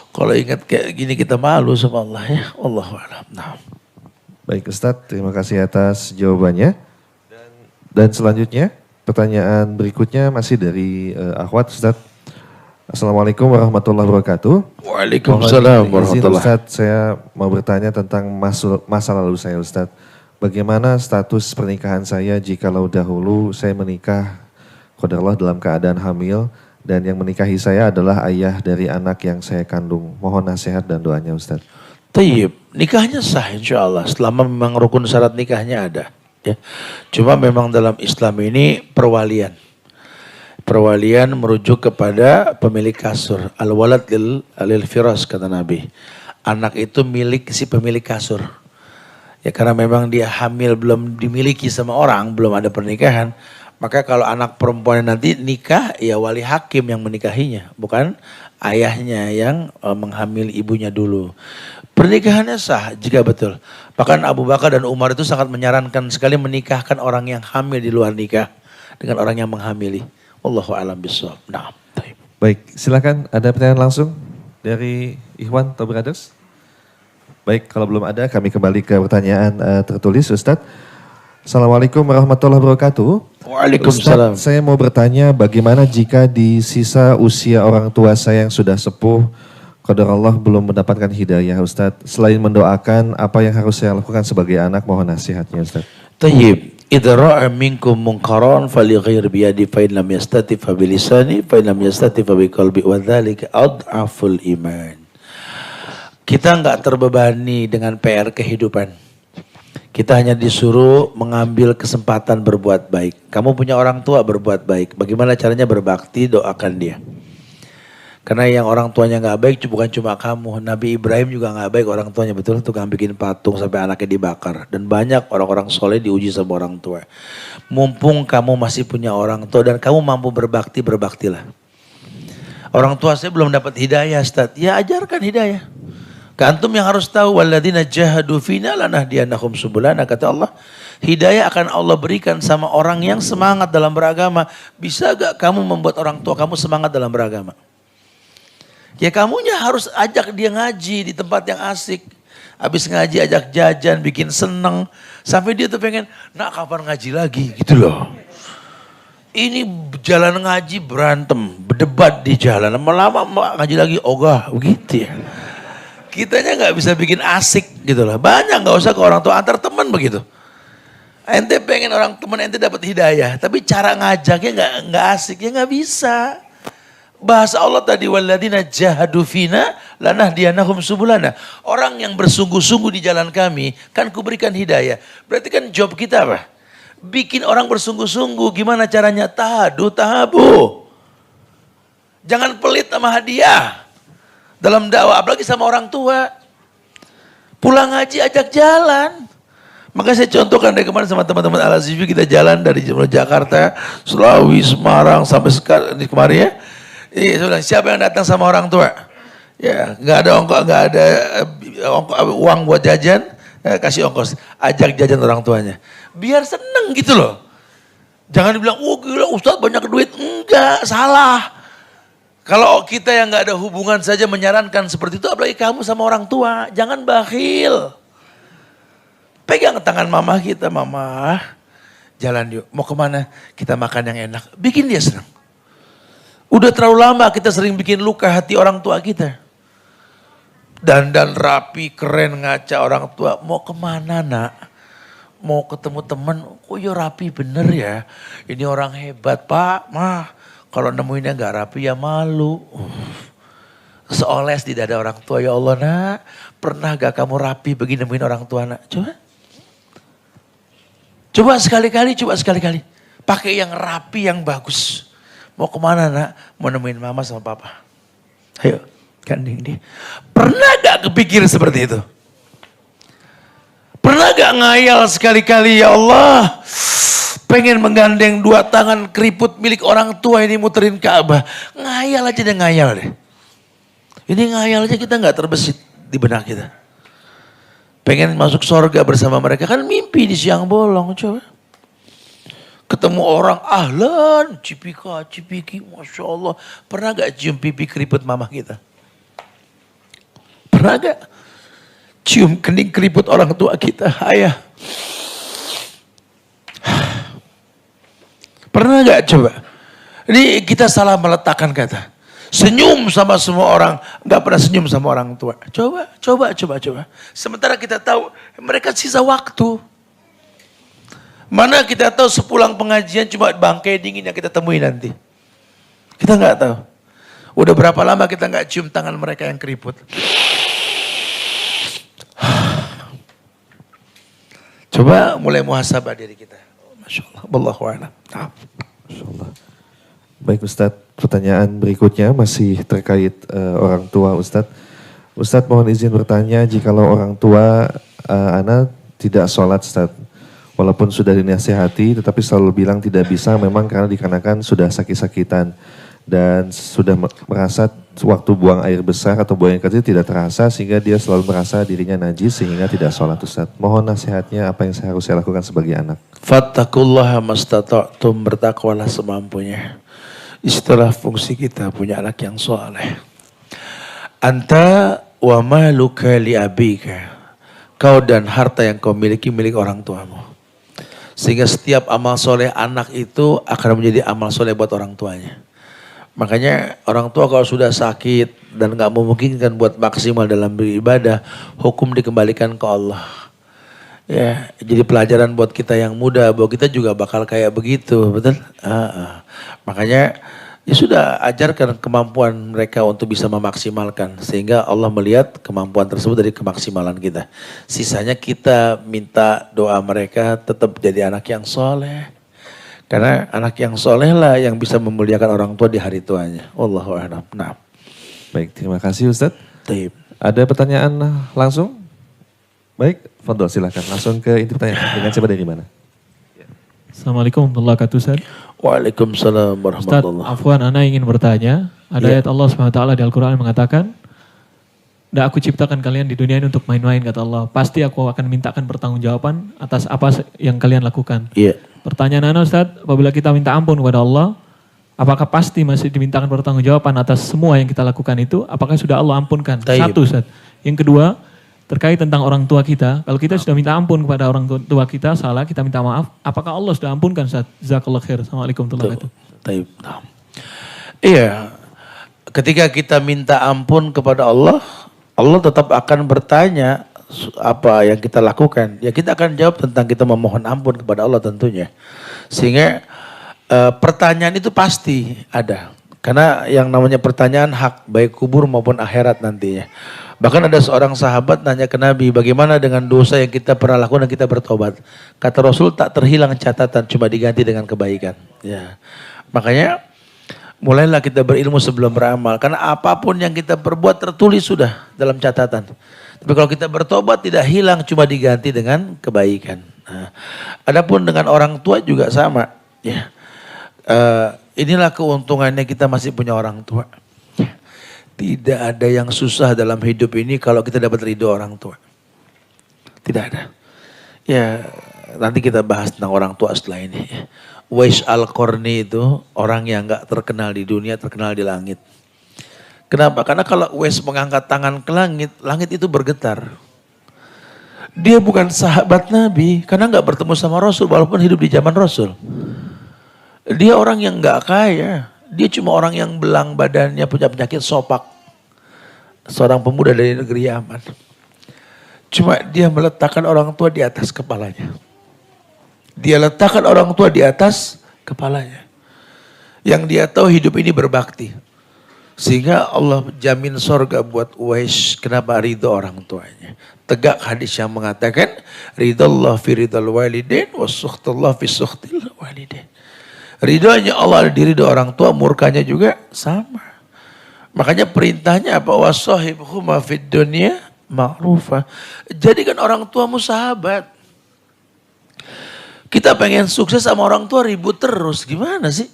kalau ingat kayak gini kita malu sama Allah ya. Allahu'alam. Nah. Baik Ustadz, terima kasih atas jawabannya. Dan selanjutnya, pertanyaan berikutnya masih dari akhwat Ustadz. Assalamualaikum warahmatullahi wabarakatuh. Waalaikumsalam warahmatullahi wabarakatuh. Ustadz, saya mau bertanya tentang masa lalu saya Ustadz. Bagaimana status pernikahan saya jikalau dahulu saya menikah qadarullah dalam keadaan hamil dan yang menikahi saya adalah ayah dari anak yang saya kandung. Mohon nasihat dan doanya Ustadz. Tayyib, nikahnya sah insya Allah selama memang rukun syarat nikahnya ada. Ya. Cuma memang dalam Islam ini perwalian. Perwalian merujuk kepada pemilik kasur. Al-walad lil firas kata Nabi. Anak itu milik si pemilik kasur. Ya karena memang dia hamil belum dimiliki sama orang, belum ada pernikahan. Maka kalau anak perempuan nanti nikah, ya wali hakim yang menikahinya, bukan ayahnya yang menghamili ibunya dulu. Pernikahannya sah jika betul. Bahkan Abu Bakar dan Umar itu sangat menyarankan sekali menikahkan orang yang hamil di luar nikah dengan orang yang menghamili. Wallahu a'lam bishawab. Nah, baik, silakan ada pertanyaan langsung dari Ikhwan atau Brothers? Baik, kalau belum ada kami kembali ke pertanyaan tertulis Ustadz. Assalamualaikum warahmatullahi wabarakatuh. Waalaikumsalam. Ustadz, saya mau bertanya bagaimana jika di sisa usia orang tua saya yang sudah sepuh, qadar Allah belum mendapatkan hidayah Ustadz. Selain mendoakan, apa yang harus saya lakukan sebagai anak? Mohon nasihatnya Ustadz. Tayyib. Idza ra'a minkum munkaran falyughayyir bi yadi fa in lam yastati fa bi lisani fa in lam yastati fa bi qalbi wa dzalika adhaful iman. Kita enggak terbebani dengan PR kehidupan. Kita hanya disuruh mengambil kesempatan berbuat baik. Kamu punya orang tua, berbuat baik. Bagaimana caranya berbakti? Doakan dia. Karena yang orang tuanya nggak baik bukan cuma kamu. Nabi Ibrahim juga nggak baik orang tuanya, betul. Tukang bikin patung sampai anaknya dibakar. Dan banyak orang-orang soleh diuji sama orang tua. Mumpung kamu masih punya orang tua dan kamu mampu berbakti, berbaktilah. Orang tua saya belum dapat hidayah, Ustaz. Ya ajarkan hidayah. Antum yang harus tahu, walladzina jahadu fina lanahdiyannahum subulana, kata Allah. Hidayah akan Allah berikan sama orang yang semangat dalam beragama. Bisa gak kamu membuat orang tua kamu semangat dalam beragama? Ya kamunya harus ajak dia ngaji di tempat yang asik. Habis ngaji ajak jajan, bikin seneng. Sampai dia tuh pengen, nak kapan ngaji lagi gitu loh. Ini jalan ngaji berantem, berdebat di jalan. Lama-lama ngaji lagi, ogah begitu ya. Kitanya nggak bisa bikin asik gitu lah. Banyak nggak usah ke orang tua, antar teman begitu. Ente pengen orang teman ente dapat hidayah, tapi cara ngajaknya nggak asik, ya nggak bisa. Bahasa Allah tadi, walladzina jahadu fina lanahdiyannahum subulana. Orang yang bersungguh-sungguh di jalan kami, kan kuberikan hidayah. Berarti kan job kita apa? Bikin orang bersungguh-sungguh. Gimana caranya? Tahabu. Jangan pelit sama hadiah. Dalam dakwah, apalagi sama orang tua. Pulang ngaji ajak jalan. Maka saya contohkan dari kemarin sama teman-teman Al-Azifi, kita jalan dari Jakarta, Sulawesi, Semarang sampai sekarang kemarin ya. Iya, siapa yang datang sama orang tua? Ya, nggak ada uang buat jajan, kasih ongkos, ajak jajan orang tuanya. Biar seneng gitu loh. Jangan dibilang, oh gila Ustadz banyak duit. Enggak, salah. Kalau kita yang nggak ada hubungan saja menyarankan seperti itu, apalagi kamu sama orang tua, jangan bakhil. Pegang tangan mama kita, mama, jalan yuk. Mau kemana? Kita makan yang enak. Bikin dia senang. Udah terlalu lama kita sering bikin luka hati orang tua kita. Dandan rapi, keren, ngaca orang tua. Mau kemana nak? Mau ketemu teman, kok ya rapi bener ya? Ini orang hebat pak, mah. Kalau nemuinnya gak rapi ya malu. Seoles di dada orang tua, ya Allah nak. Pernah gak kamu rapi begini nemuin orang tua nak? Coba sekali-kali. Pakai yang rapi, yang bagus. Mau kemana nak? Mau nemuin mama sama papa. Ayo, gandeng dia. Pernah gak kepikir seperti itu? Pernah gak ngayal sekali-kali, ya Allah, pengen menggandeng dua tangan keriput milik orang tua ini muterin Ka'bah. Ngayal aja deh, ngayal deh. Ini ngayal aja kita gak terbesit di benak kita. Pengen masuk surga bersama mereka, kan mimpi di siang bolong, coba. Ketemu orang, ahlan, cipiki, Masya Allah. Pernah gak cium pipi keriput mama kita? Pernah gak? Cium kening keriput orang tua kita, ayah. Pernah gak coba? Ini kita salah meletakkan kata. Senyum sama semua orang, gak pernah senyum sama orang tua. Coba. Sementara kita tahu mereka sisa waktu. Mana kita tahu sepulang pengajian cuma bangkai dingin yang kita temui nanti. Kita gak tahu. Udah berapa lama kita gak cium tangan mereka yang keriput. Coba mulai muhasabah diri kita. Masya Allah, wallahu a'lam. Masya Allah. Baik Ustadz, pertanyaan berikutnya masih terkait orang tua Ustadz. Ustadz mohon izin bertanya, jikalau orang tua anak tidak sholat Ustadz, walaupun sudah dinasihati tetapi selalu bilang tidak bisa memang karena dikarenakan sudah sakit-sakitan dan sudah merasa waktu buang air besar atau buang air kecil tidak terasa sehingga dia selalu merasa dirinya najis sehingga tidak sholat Ustaz. Mohon nasihatnya apa yang harus saya lakukan sebagai anak. Fattakullaha mastata'tum, bertakwalah semampunya. Istilah fungsi kita punya anak yang soleh. Anta wa maluka li abika. Kau dan harta yang kau miliki milik orang tuamu. Sehingga setiap amal soleh anak itu akan menjadi amal soleh buat orang tuanya. Makanya orang tua kalau sudah sakit dan gak memungkinkan buat maksimal dalam beribadah, hukum dikembalikan ke Allah. Ya, jadi pelajaran buat kita yang muda, bahwa kita juga bakal kayak begitu, betul? Makanya ya sudah, ajarkan kemampuan mereka untuk bisa memaksimalkan. Sehingga Allah melihat kemampuan tersebut dari kemaksimalan kita. Sisanya kita minta doa mereka tetap jadi anak yang soleh. Karena anak yang soleh lah yang bisa memuliakan orang tua di hari tuanya. Wallahu a'lam. Nah. Baik, terima kasih Ustadz. Taib. Ada pertanyaan langsung? Baik, Fadol silakan. Langsung ke inti pertanyaan. Dengan siapa dari mana? Assalamualaikum warahmatullahi wabarakatuh, Ustaz. Waalaikumsalam Ustaz, warahmatullahi. afwan, ana ingin bertanya. Ada ayat Allah SWT di Al-Quran mengatakan, "Nggak aku ciptakan kalian di dunia ini untuk main-main," kata Allah. "Pasti aku akan mintakan pertanggungjawaban atas apa yang kalian lakukan." Iya. Pertanyaan ana, Ustaz, apabila kita minta ampun kepada Allah, apakah pasti masih dimintakan pertanggungjawaban atas semua yang kita lakukan itu? Apakah sudah Allah ampunkan? Taib. Satu, Ustaz. Yang kedua, terkait tentang orang tua kita, kalau kita sudah minta ampun kepada orang tua kita, salah, kita minta maaf, apakah Allah sudah ampunkan, Ustaz? Jazakallahu khair. Assalamualaikum warahmatullahi wabarakatuh. Taib. Nah. Iya, ketika kita minta ampun kepada Allah, Allah tetap akan bertanya apa yang kita lakukan. Ya kita akan jawab tentang kita memohon ampun kepada Allah tentunya. Sehingga pertanyaan itu pasti ada. Karena yang namanya pertanyaan hak, baik kubur maupun akhirat nantinya. Bahkan ada seorang sahabat nanya ke Nabi, bagaimana dengan dosa yang kita pernah lakukan dan kita bertobat? Kata Rasul, tak terhilang catatan, cuma diganti dengan kebaikan. Ya, makanya mulailah kita berilmu sebelum beramal. Karena apapun yang kita perbuat tertulis sudah dalam catatan. Tapi kalau kita bertobat tidak hilang, cuma diganti dengan kebaikan. Nah, adapun dengan orang tua juga sama. Ya, inilah keuntungannya kita masih punya orang tua. Tidak ada yang susah dalam hidup ini kalau kita dapat ridho orang tua. Tidak ada. Ya, nanti kita bahas tentang orang tua setelah ini. Uwais Al-Qarni itu orang yang gak terkenal di dunia, terkenal di langit. Kenapa? Karena kalau Uwais mengangkat tangan ke langit, langit itu bergetar. Dia bukan sahabat Nabi, karena gak bertemu sama Rasul, walaupun hidup di zaman Rasul. Dia orang yang gak kaya. Dia cuma orang yang belang badannya, punya penyakit sopak. Seorang pemuda dari negeri Yaman. Cuma dia meletakkan orang tua di atas kepalanya. Dia letakkan orang tua di atas kepalanya. Yang dia tahu hidup ini berbakti. Sehingga Allah jamin sorga buat Uwais. Kenapa? Ridho orang tuanya. Tegak hadis yang mengatakan, ridallah fi ridal walidain wa sukhtullah fi sukhtil walidain. Ridhonya Allah di ridho orang tua, murkanya juga sama. Makanya perintahnya apa? Wasahibhuma fid dunya ma'rufah. Jadikan orang tuamu sahabat. Kita pengen sukses sama orang tua ribut terus, gimana sih?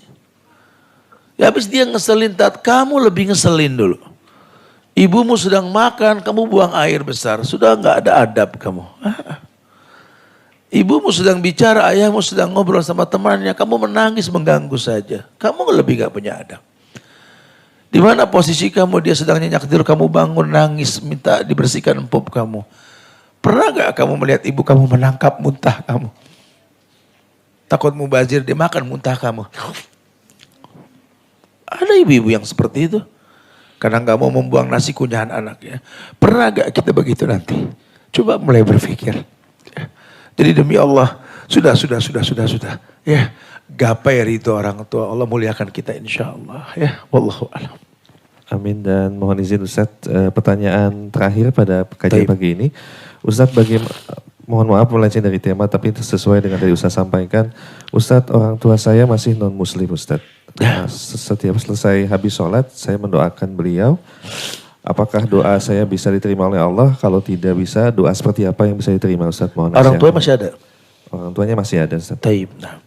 Ya habis dia ngeselin, kamu lebih ngeselin dulu. Ibumu sedang makan, kamu buang air besar, sudah nggak ada adab kamu. Ibumu sedang bicara, ayahmu sedang ngobrol sama temannya, kamu menangis mengganggu saja. Kamu lebih gak punya adab. Di mana posisi kamu, dia sedang nyenyak tidur, kamu bangun nangis, minta dibersihkan pup kamu. Pernah gak kamu melihat ibu kamu menangkap muntah kamu? Takut mubazir, dia makan muntah kamu. Ada ibu-ibu yang seperti itu. Karena gak mau membuang nasi kunyahan anaknya. Pernah gak kita begitu nanti? Coba mulai berpikir. Jadi demi Allah, sudah. Ya, gapai ridho orang tua. Allah muliakan kita insya Allah. Ya, wallahu a'lam. Amin, dan mohon izin Ustadz, pertanyaan terakhir pada kajian pagi ini. Ustadz, mohon maaf melenceng dari tema, tapi sesuai dengan tadi Ustadz sampaikan. Ustadz, orang tua saya masih non-muslim Ustadz. Nah, setiap selesai habis sholat, saya mendoakan beliau. Apakah doa saya bisa diterima oleh Allah? Kalau tidak bisa, doa seperti apa yang bisa diterima Ustadz? Mohon orang tua masih ada? Orang tuanya masih ada Ustaz. Taib. Nah.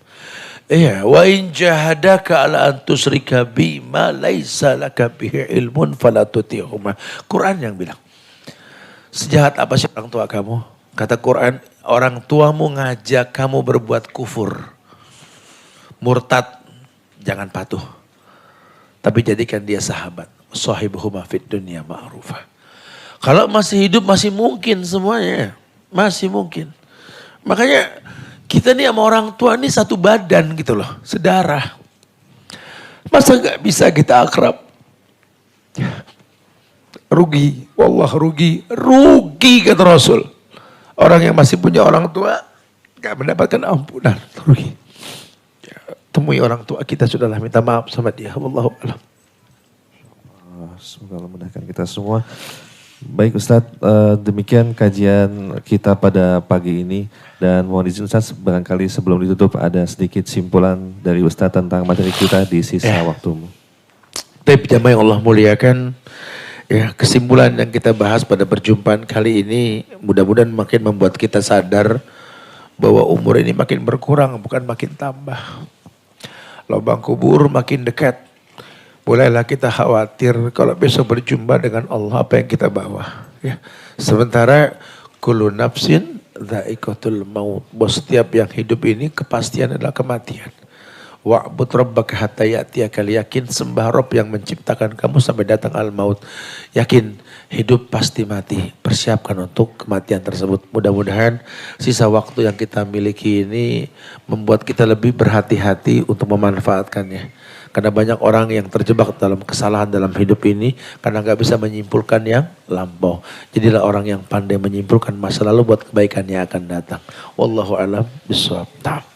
Iya, wa in jahadaka ala an tusyrika bi ma laisa laka bihi ilmun fala tuti'huma. Quran yang bilang. Sejahat apa sih orang tua kamu? Kata Quran, orang tuamu ngajak kamu berbuat kufur. Murtad, jangan patuh. Tapi jadikan dia sahabat. Sahibuhuma fid dunya ma'rufah. Kalau masih hidup masih mungkin semuanya. Masih mungkin. Makanya kita nih sama orang tua nih satu badan gitu loh. Sedarah. Masa gak bisa kita akrab? Rugi. Wallah rugi. Rugi kata Rasul. Orang yang masih punya orang tua gak mendapatkan ampunan. Rugi. Temui orang tua kita, sudahlah minta maaf sama dia. Wallahu a'lam. Semoga Allah memudahkan kita semua. Baik Ustadz, demikian kajian kita pada pagi ini. Dan mohon izin Ustadz, barangkali sebelum ditutup ada sedikit simpulan dari Ustadz tentang materi kita di sisa waktumu. Tapi jamaah yang Allah muliakan, ya kesimpulan yang kita bahas pada perjumpaan kali ini mudah-mudahan makin membuat kita sadar bahwa umur ini makin berkurang bukan makin tambah. Lubang kubur makin dekat. Bolehlah kita khawatir kalau besok berjumpa dengan Allah apa yang kita bawa. Ya. Sementara kullu nafsin dha'iqatul maut. Bahwa setiap yang hidup ini kepastian adalah kematian. Wa'bud rabbaka hatta ya'tiyakal yakin, sembah Rabb yang menciptakan kamu sampai datang al-maut. Yakin hidup pasti mati. Persiapkan untuk kematian tersebut. Mudah-mudahan sisa waktu yang kita miliki ini membuat kita lebih berhati-hati untuk memanfaatkannya. Karena banyak orang yang terjebak dalam kesalahan dalam hidup ini karena nggak bisa menyimpulkan yang lampau. Jadilah orang yang pandai menyimpulkan masa lalu buat kebaikan yang akan datang. Wallahu a'lam bishawab.